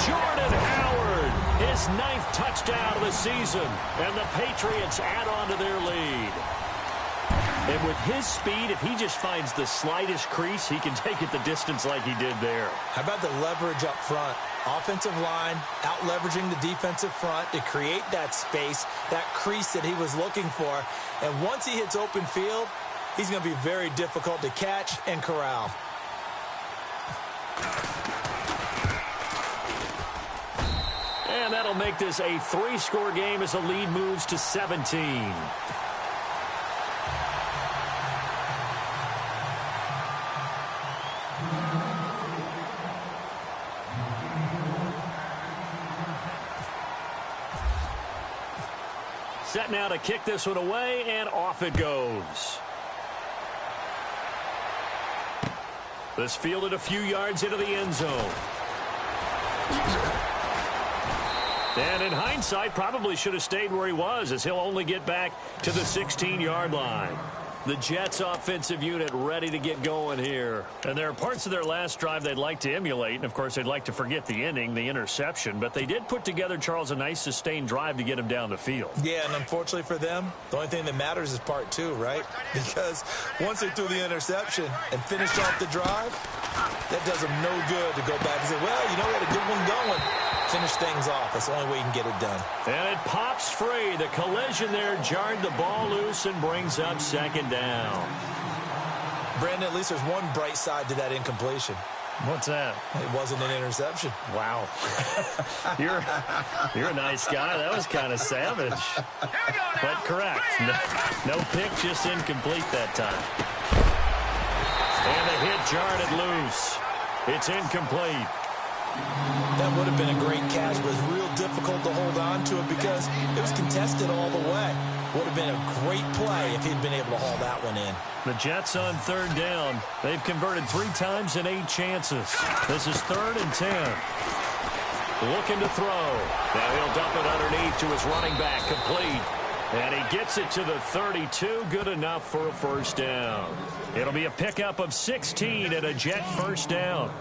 Jordan Howard, his 9th touchdown of the season. And the Patriots add on to their lead. And with his speed, if he just finds the slightest crease, he can take it the distance like he did there. How about the leverage up front? Offensive line out-leveraging the defensive front to create that space, that crease that he was looking for. And once he hits open field, he's going to be very difficult to catch and corral. And that'll make this a 3-score game as the lead moves to 17. Set now to kick this one away, and off it goes. This fielded a few yards into the end zone. And in hindsight, probably should have stayed where he was, as he'll only get back to the 16-yard line. The Jets offensive unit ready to get going here. And there are parts of their last drive they'd like to emulate. And, of course, they'd like to forget the ending, the interception. But they did put together, Charles, a nice sustained drive to get him down the field. Yeah, and unfortunately for them, the only thing that matters is part two, right? Because once they threw the interception and finished off the drive, that does them no good to go back and say, well, you know, we had a good one going. Finish things off. That's the only way you can get it done. And it pops free. The collision there jarred the ball loose and brings up second down. Brandon, at least there's one bright side to that incompletion. What's that? It wasn't an interception. Wow. You're a nice guy. That was kind of savage. But correct. No pick, just incomplete that time. And the hit jarred it loose. It's incomplete. That would have been a great catch, but it was real difficult to hold on to it because it was contested all the way. Would have been a great play if he'd been able to haul that one in. The Jets on third down. They've converted 3 times in 8 chances. This is 3rd and 10. Looking to throw. Now he'll dump it underneath to his running back. Complete. And he gets it to the 32. Good enough for a first down. It'll be a pickup of 16 and a Jet first down.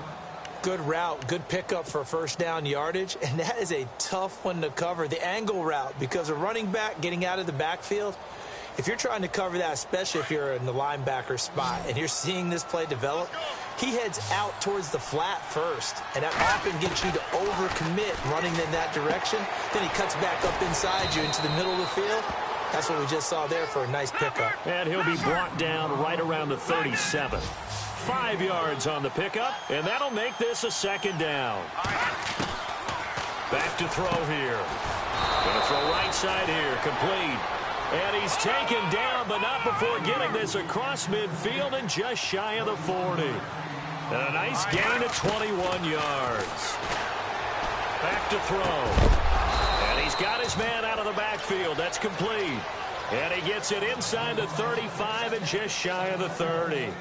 Good route, good pickup for first down yardage, and that is a tough one to cover, the angle route, because a running back getting out of the backfield, if you're trying to cover that, especially if you're in the linebacker spot and you're seeing this play develop, he heads out towards the flat first, and that often gets you to overcommit running in that direction. Then he cuts back up inside you into the middle of the field. That's what we just saw there for a nice pickup. And he'll be brought down right around the 37. 5 yards on the pickup, and that'll make this a second down. Back to throw here. Going to throw right side here, complete. And he's taken down, but not before getting this across midfield and just shy of the 40. And a nice gain of 21 yards. Back to throw. And he's got his man out of the backfield. That's complete. And he gets it inside the 35 and just shy of the 30.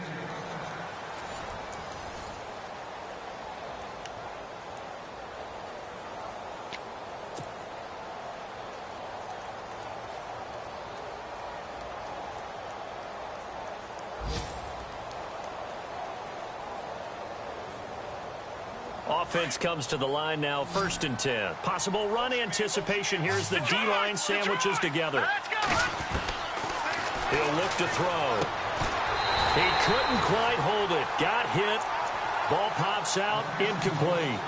Offense comes to the line now, 1st and 10. Possible run anticipation. Here's the D-line sandwiches together. He'll look to throw. He couldn't quite hold it. Got hit. Ball pops out. Incomplete.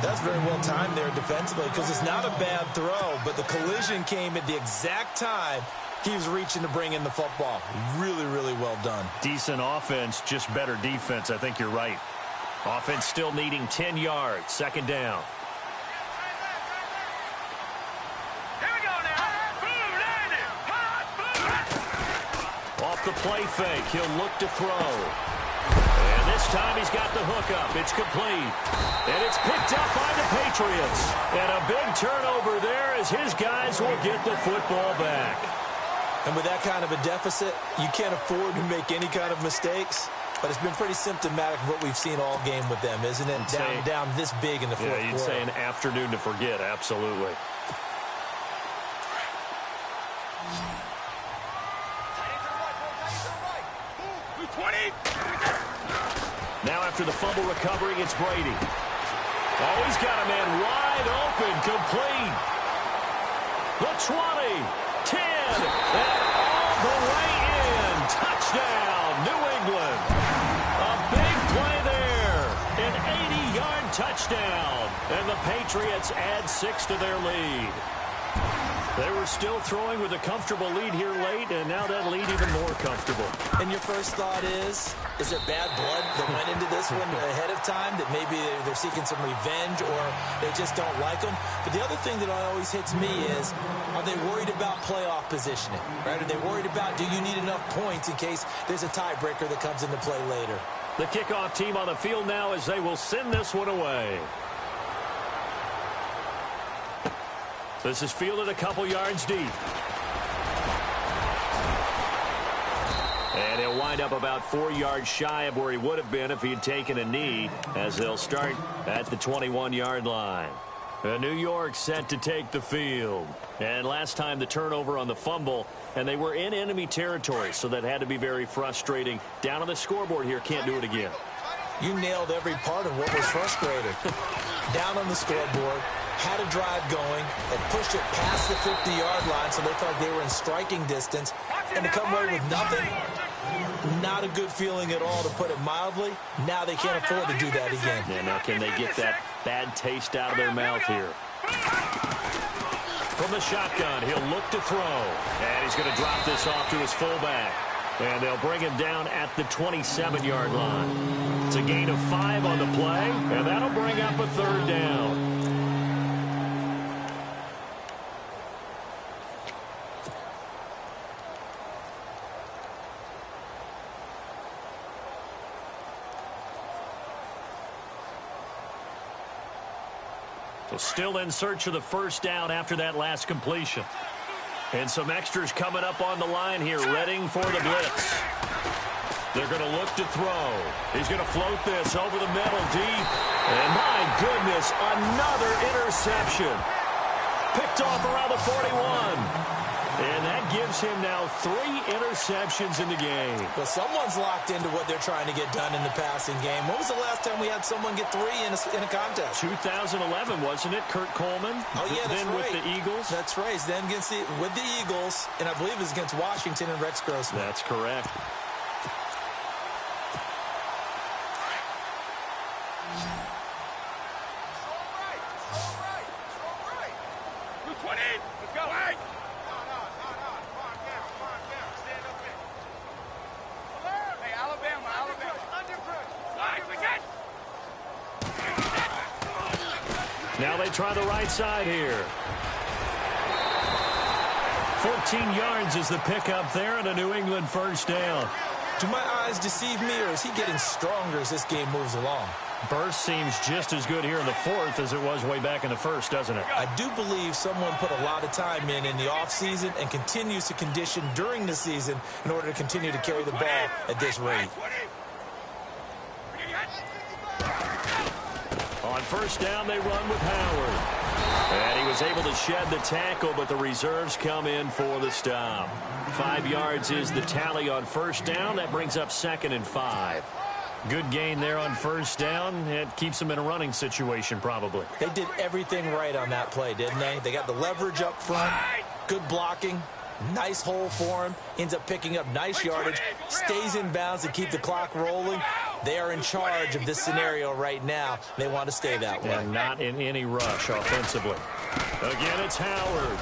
That's very well timed there defensively because it's not a bad throw, but the collision came at the exact time he was reaching to bring in the football. Really, really well done. Decent offense, just better defense. I think you're right. Offense still needing 10 yards. 2nd down. Here we go now. Off the play fake. He'll look to throw. And this time he's got the hookup. It's complete. And it's picked up by the Patriots. And a big turnover there as his guys will get the football back. And with that kind of a deficit, you can't afford to make any kind of mistakes. But it's been pretty symptomatic of what we've seen all game with them, isn't it? Down this big in the fourth quarter. Yeah, you'd say an afternoon to forget, absolutely. Now after the fumble recovery, it's Brady. Oh, he's got a man wide open, complete. The 20, 10, and all the way in. Touchdown, New England. A big play there. An 80-yard touchdown. And the Patriots add 6 to their lead. They were still throwing with a comfortable lead here late, and now that lead even more comfortable. And your first thought is there bad blood that went into this one ahead of time, that maybe they're seeking some revenge or they just don't like them? But the other thing that always hits me is, are they worried about playoff positioning? Right? Are they worried about, do you need enough points in case there's a tiebreaker that comes into play later? The kickoff team on the field now as they will send this one away. This is fielded a couple yards deep. And he'll wind up about 4 yards shy of where he would have been if he had taken a knee, as they'll start at the 21-yard line. New York set to take the field. And last time the turnover on the fumble, and they were in enemy territory, so that had to be very frustrating. Down on the scoreboard here, can't do it again. You nailed every part of what was frustrating. Down on the scoreboard, had a drive going, and pushed it past the 50-yard line, so they thought they were in striking distance, and to come away with nothing, not a good feeling at all, to put it mildly. Now they can't afford to do that again. Yeah, now can they get that bad taste out of their mouth here? From the shotgun, he'll look to throw. And he's going to drop this off to his fullback. And they'll bring him down at the 27-yard line. It's a gain of 5 on the play, and that'll bring up a third down. So still in search of the first down after that last completion. And some extras coming up on the line here, readying for the blitz. They're going to look to throw. He's going to float this over the middle deep. And my goodness, another interception. Picked off around the 41. And that gives him now 3 interceptions in the game. Well, someone's locked into what they're trying to get done in the passing game. When was the last time we had someone get 3 in a contest? 2011, wasn't it? Kurt Coleman. Oh, yeah, that's then right. with the Eagles. That's right. Then with the Eagles, and I believe it was against Washington and Rex Grossman. That's correct. Now they try the right side here. 14 yards is the pickup there and a New England first down. Do my eyes deceive me, or is he getting stronger as this game moves along? Burst seems just as good here in the fourth as it was way back in the first, doesn't it? I do believe someone put a lot of time in the offseason and continues to condition during the season in order to continue to carry the ball at this rate. On first down, they run with Howard. And he was able to shed the tackle, but the reserves come in for the stop. 5 yards is the tally on first down. That brings up 2nd and 5. Good gain there on first down. It keeps them in a running situation, probably. They did everything right on that play, didn't they? They got the leverage up front, good blocking, nice hole for him, ends up picking up nice yardage, stays in bounds to keep the clock rolling. They are in charge of this scenario right now. They want to stay that way. And not in any rush offensively. Again, it's Howard.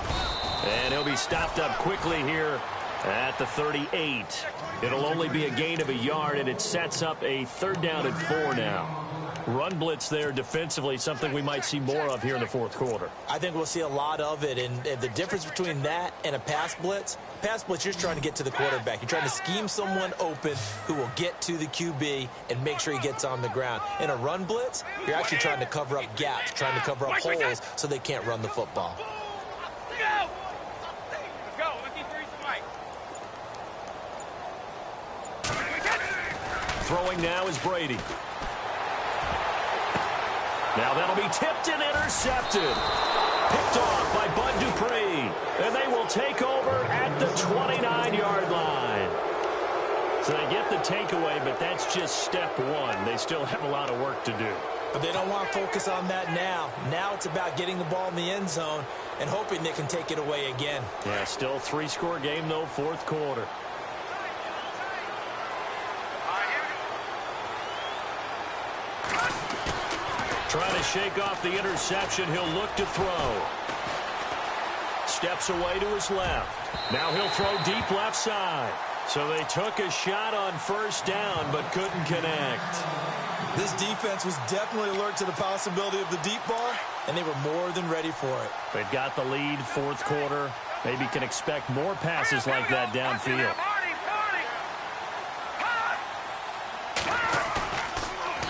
And he'll be stopped up quickly here at the 38. It'll only be a gain of a yard, and it sets up a 3rd down and 4 now. Run blitz there defensively, something we might see more of here in the fourth quarter. I think we'll see a lot of it, and the difference between that and a pass blitz, you're just trying to get to the quarterback. You're trying to scheme someone open who will get to the QB and make sure he gets on the ground. In a run blitz, you're actually trying to cover up gaps, trying to cover up holes so they can't run the football. Throwing now is Brady. Now that'll be tipped and intercepted. Picked off by Bud Dupree. And they will take over at the 29-yard line. So they get the takeaway, but that's just step one. They still have a lot of work to do. But they don't want to focus on that now. Now it's about getting the ball in the end zone and hoping they can take it away again. Yeah, still 3-score game, though, fourth quarter. Trying to shake off the interception. He'll look to throw. Steps away to his left. Now he'll throw deep left side. So they took a shot on first down, but couldn't connect. This defense was definitely alert to the possibility of the deep ball, and they were more than ready for it. They've got the lead, fourth quarter. Maybe can expect more passes like that downfield.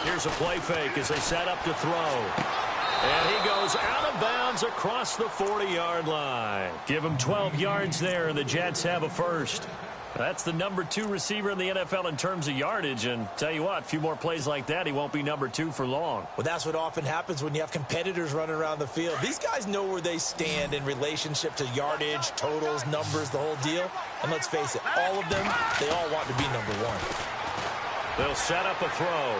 Here's a play fake as they set up to throw. And he goes out of bounds across the 40-yard line. Give him 12 yards there, and the Jets have a first. That's the number 2 receiver in the NFL in terms of yardage. And tell you what, a few more plays like that, he won't be number 2 for long. Well, that's what often happens when you have competitors running around the field. These guys know where they stand in relationship to yardage, totals, numbers, the whole deal. And let's face it, all of them, they all want to be number 1. They'll set up a throw.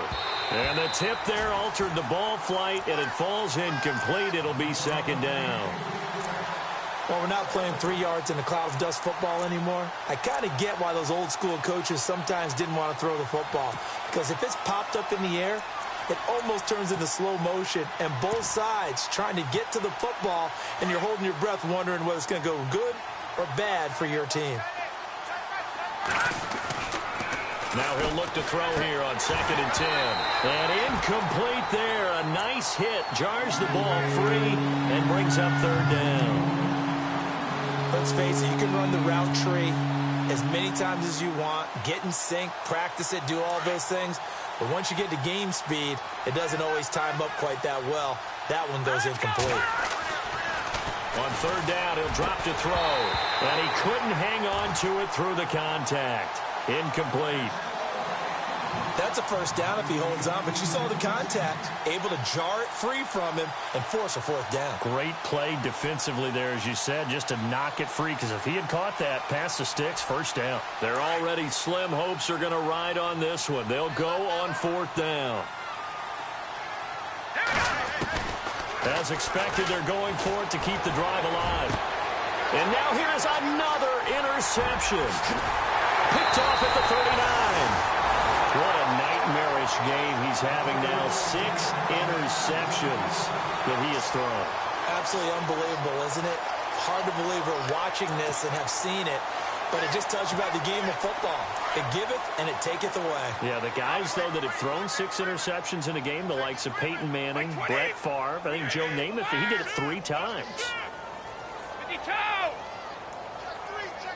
And the tip there altered the ball flight, and it falls incomplete. It'll be second down. Well, we're not playing 3 yards in a cloud of dust football anymore. I kind of get why those old school coaches sometimes didn't want to throw the football. Because if it's popped up in the air, it almost turns into slow motion. And both sides trying to get to the football, and you're holding your breath wondering whether it's going to go good or bad for your team. Now he'll look to throw here on 2nd and 10. And incomplete there. A nice hit. Jars the ball free and brings up 3rd down. Let's face it, you can run the route tree as many times as you want, get in sync, practice it, do all those things. But once you get to game speed, it doesn't always time up quite that well. That one goes incomplete. On 3rd down, he'll drop to throw. And he couldn't hang on to it through the contact. Incomplete. That's a first down if he holds on, but you saw the contact, able to jar it free from him and force a 4th down. Great play defensively there, as you said, just to knock it free, because if he had caught that, past the sticks, 1st down. Their already slim hopes are going to ride on this one. They'll go on 4th down. As expected, they're going for it to keep the drive alive. And now here's another interception. Picked off at the 39. What a nightmarish game he's having now. 6 interceptions that he has thrown. Absolutely unbelievable, isn't it? Hard to believe we're watching this and have seen it, but it just tells you about the game of football. It giveth and it taketh away. Yeah, the guys, though, that have thrown 6 interceptions in a game, the likes of Peyton Manning, Brett Favre, I think Joe Namath, he did it 3 times. 52! Check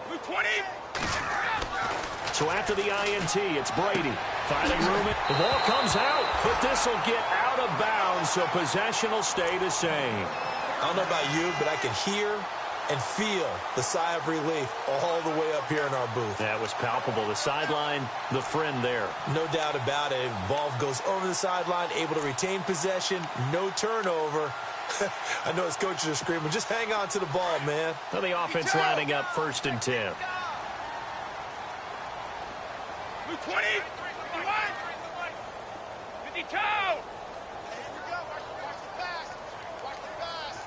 3! 20! So after the INT, it's Brady. Finding room. The ball comes out, but this will get out of bounds, so possession will stay the same. I don't know about you, but I can hear and feel the sigh of relief all the way up here in our booth. That was palpable. The sideline, the friend there. No doubt about it. Ball goes over the sideline, able to retain possession, no turnover. I know his coaches are screaming, just hang on to the ball, man. Well, the offense lining up 1st and 10. 20! 51! 52! Here we go. Watch the pass. Watch the pass.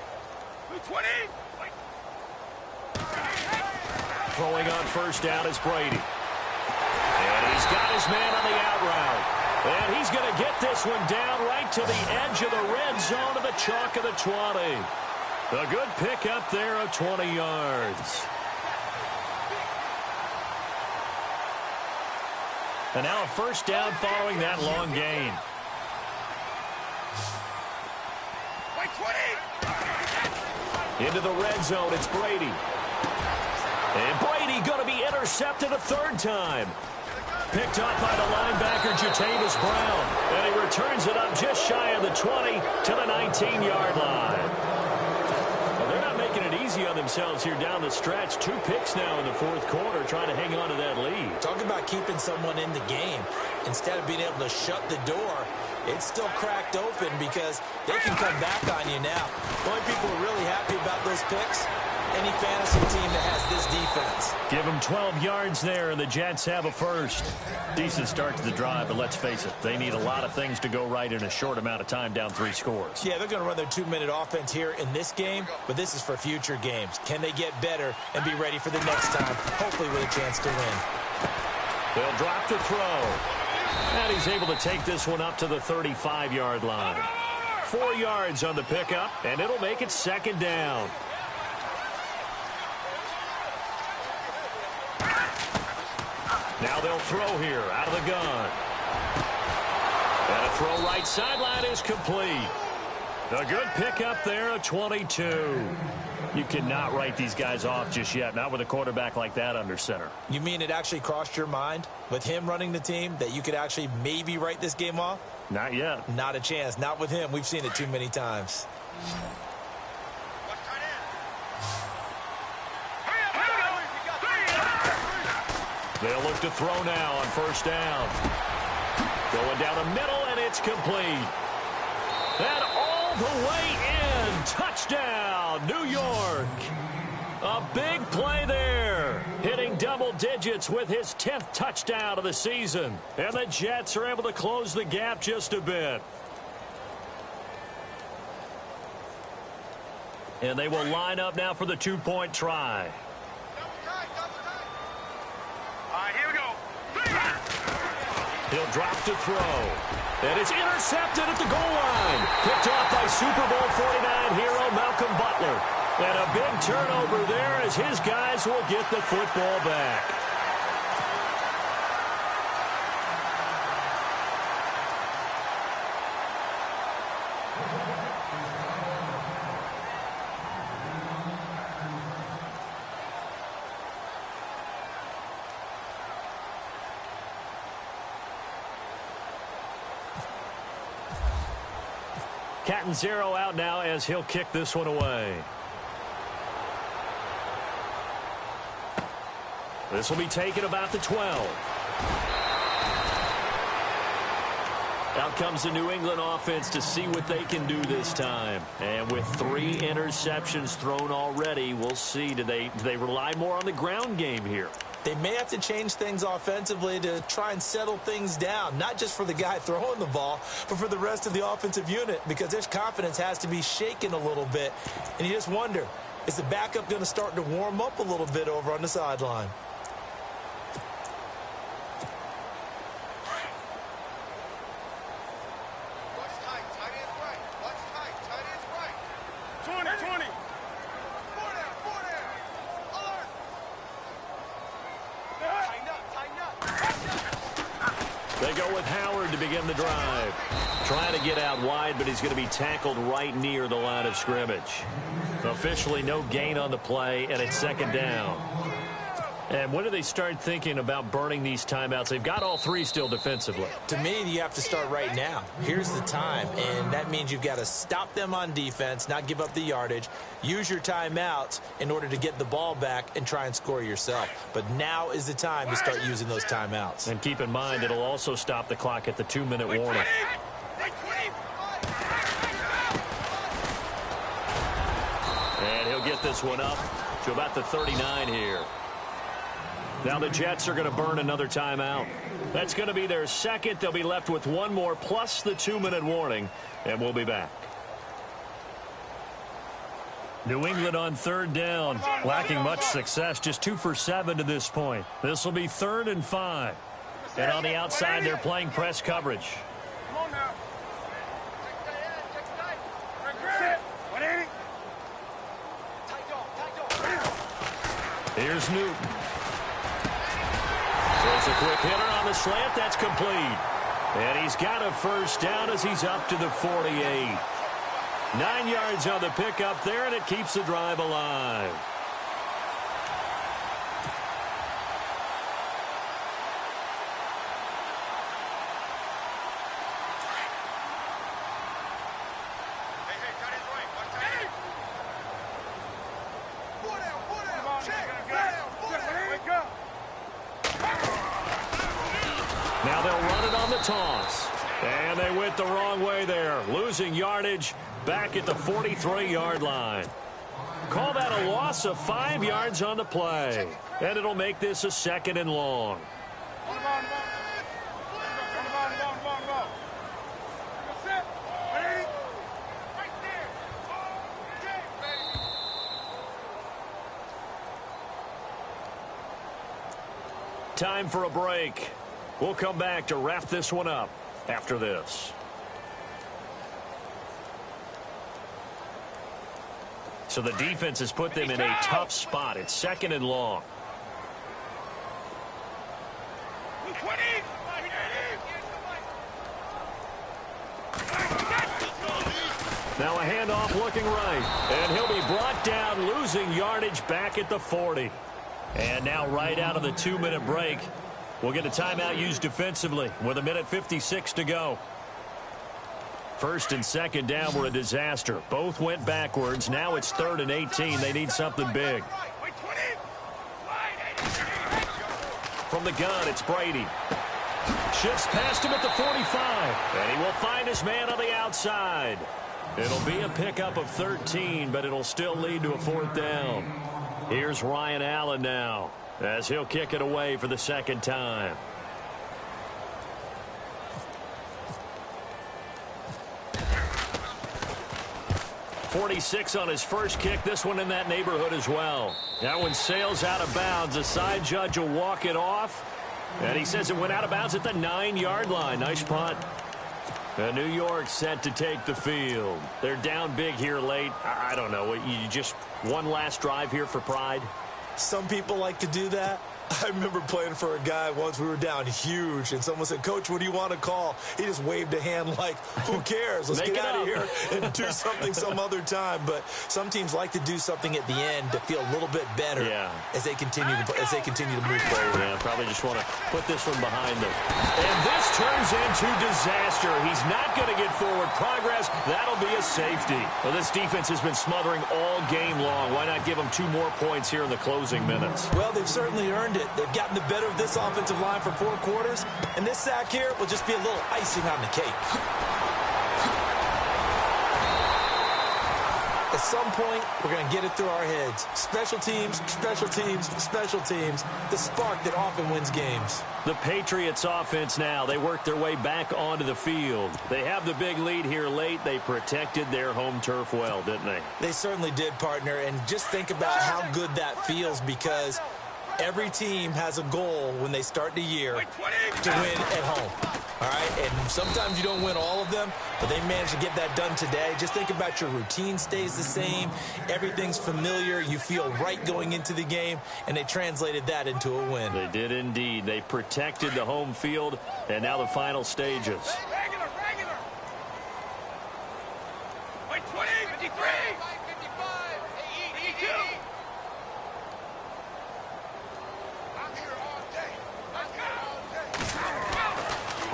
20! Throwing on 1st down is Brady. And he's got his man on the out route. And he's going to get this one down right to the edge of the red zone of the chalk of the 20. A good pick up there of 20 yards. And now a 1st down following that long gain. 20! Into the red zone, it's Brady. And Brady going to be intercepted a 3rd time. Picked up by the linebacker, Jatavis Brown. And he returns it up just shy of the 20 to the 19-yard line. Well, they're not making it easy on themselves here down the stretch. 2 picks now in the 4th quarter, trying to hang on to that lead. Talk about keeping someone in the game. Instead of being able to shut the door, it's still cracked open because they can come back on you now. The only people who are really happy about those picks, any fantasy team that has this defense. Give them 12 yards there, and the Jets have a 1st. Decent start to the drive, but let's face it, they need a lot of things to go right in a short amount of time, down 3 scores. Yeah, they're going to run their 2-minute offense here in this game, but this is for future games. Can they get better and be ready for the next time, hopefully with a chance to win? They'll drop the throw. And he's able to take this one up to the 35-yard line. 4 yards on the pickup, and it'll make it 2nd down. Now they'll throw here out of the gun. And a throw right sideline is complete. A good pickup there, a 22. You cannot write these guys off just yet, not with a quarterback like that under center. You mean it actually crossed your mind with him running the team that you could actually maybe write this game off? Not yet. Not a chance. Not with him. We've seen it too many times. They'll look to throw now on first down. Going down the middle, and it's complete. And all the way in. Touchdown, New York. A big play there. Hitting double digits with his 10th touchdown of the season. And the Jets are able to close the gap just a bit. And they will line up now for the two-point try. All right, here we go. He'll drop to throw. And it's intercepted at the goal line. Picked off by Super Bowl 49 hero Malcolm Butler. And a big turnover there as his guys will get the football back. Cat and zero out now as he'll kick this one away. This will be taken about the 12. Out comes the New England offense to see what they can do this time. And with 3 interceptions thrown already, we'll see. Do they rely more on the ground game here? They may have to change things offensively to try and settle things down, not just for the guy throwing the ball, but for the rest of the offensive unit, because their confidence has to be shaken a little bit. And you just wonder, is the backup going to start to warm up a little bit over on the sideline? Watch tight. Tight ends right. Watch tight. Tight ends right. 20, 20. 4 down. 4 down. Alert. Tighten up. Tighten up. Tighten up. They go with Howard to begin the drive. Trying to get out wide, but he's going to be tackled right near the line of scrimmage. Officially no gain on the play, and it's second down. And when do they start thinking about burning these timeouts? They've got all 3 still defensively. To me, you have to start right now. Here's the time, and that means you've got to stop them on defense, not give up the yardage, use your timeouts in order to get the ball back and try and score yourself. But now is the time to start using those timeouts. And keep in mind, it'll also stop the clock at the 2-minute warning. And he'll get this one up to about the 39 here. Now the Jets are going to burn another timeout. That's going to be their second. They'll be left with 1 more plus the 2-minute warning, and we'll be back. New England on third down, lacking much success, just 2 for 7 to this point. This will be 3rd and 5. And on the outside, they're playing press coverage. Come on now. Here's Newton. There's a quick hitter on the slant. That's complete. And he's got a first down as he's up to the 48. 9 yards on the pickup there, and it keeps the drive alive. Now they'll run it on the toss. And they went the wrong way there. Losing yardage back at the 43-yard line. Call that a loss of 5 yards on the play. And it'll make this a 2nd and long. Time for a break. We'll come back to wrap this one up after this. So the defense has put them in a tough spot. It's 2nd and long. Now a handoff looking right. And he'll be brought down, losing yardage back at the 40. And now right out of the 2-minute break, we'll get a timeout used defensively with 1:56 to go. 1st and 2nd down were a disaster. Both went backwards. Now it's 3rd and 18. They need something big. from the gun. It's Brady. Shifts past him at the 45. And he will find his man on the outside. It'll be a pickup of 13, but it'll still lead to a 4th down. Here's Ryan Allen now, as he'll kick it away for the 2nd time. .46 on his first kick. This one in that neighborhood as well. That one sails out of bounds. The side judge will walk it off. And he says it went out of bounds at the 9-yard line. Nice punt. And New York set to take the field. They're down big here late. I don't know. You just one last drive here for pride? Some people like to do that. I remember playing for a guy once. We were down huge, and someone said, "Coach, what do you want to call?" He just waved a hand like, "Who cares? Let's get out of here and do something some other time." But some teams like to do something at the end to feel a little bit better as they continue to move forward. Yeah, probably just want to put this one behind them. And this turns into disaster. He's not going to get forward progress. That'll be a safety. Well, this defense has been smothering all game long. Why not give them 2 more points here in the closing minutes? Well, they've certainly earned it. They've gotten the better of this offensive line for 4 quarters, and this sack here will just be a little icing on the cake. At some point, we're going to get it through our heads. Special teams, special teams, special teams. The spark that often wins games. The Patriots offense now. They work their way back onto the field. They have the big lead here late. They protected their home turf well, didn't they? They certainly did, partner. And just think about how good that feels, because every team has a goal when they start the year to win at home. All right, and sometimes you don't win all of them, but they managed to get that done today. Just think about your routine stays the same. Everything's familiar. You feel right going into the game, and they translated that into a win. They did indeed. They protected the home field, and now the final stages. Regular. Wait, 20, 53. 55, 82.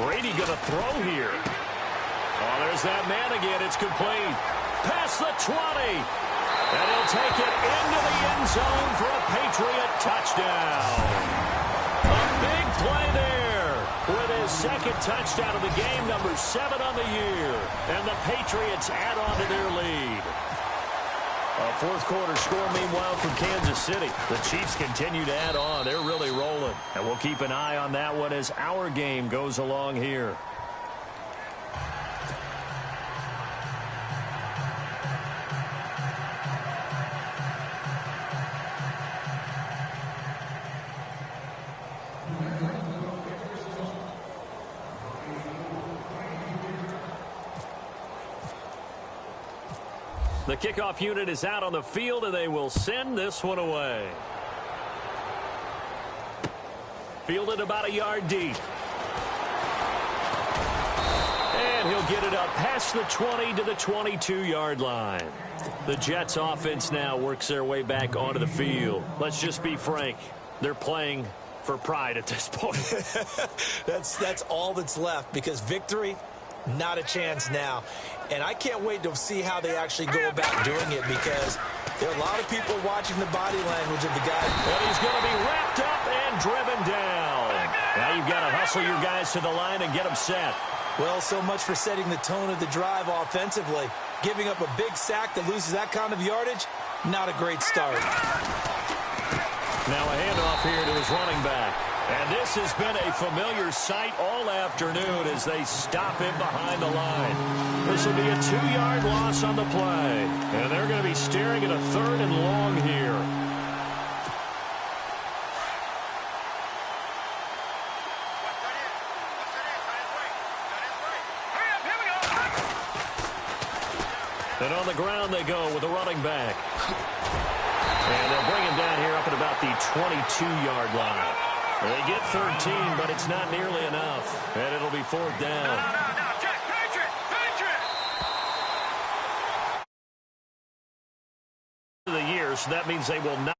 Brady going to throw here. Oh, there's that man again. It's complete. Past the 20. And he'll take it into the end zone for a Patriot touchdown. A big play there with his 2nd touchdown of the game, number 7 on the year. And the Patriots add on to their lead. A 4th quarter score, meanwhile, from Kansas City. The Chiefs continue to add on. They're really rolling. And we'll keep an eye on that one as our game goes along here. The kickoff unit is out on the field, and they will send this one away. Fielded about a yard deep. And he'll get it up past the 20 to the 22-yard line. The Jets offense now works their way back onto the field. Let's just be frank. They're playing for pride at this point. That's all that's left, because victory, not a chance now. And I can't wait to see how they actually go about doing it, because there are a lot of people watching the body language of the guy. And he's going to be wrapped up and driven down. Now you've got to hustle your guys to the line and get them set. Well, so much for setting the tone of the drive offensively. Giving up a big sack that loses that kind of yardage, not a great start. Now a handoff here to his running back. And this has been a familiar sight all afternoon as they stop him behind the line. This will be a 2-yard loss on the play. And they're going to be staring at a 3rd and long here. And on the ground they go with a running back. And they'll bring him down here up at about the 22-yard line. They get 13, but it's not nearly enough. And it'll be 4th down. The year, so that means they will not.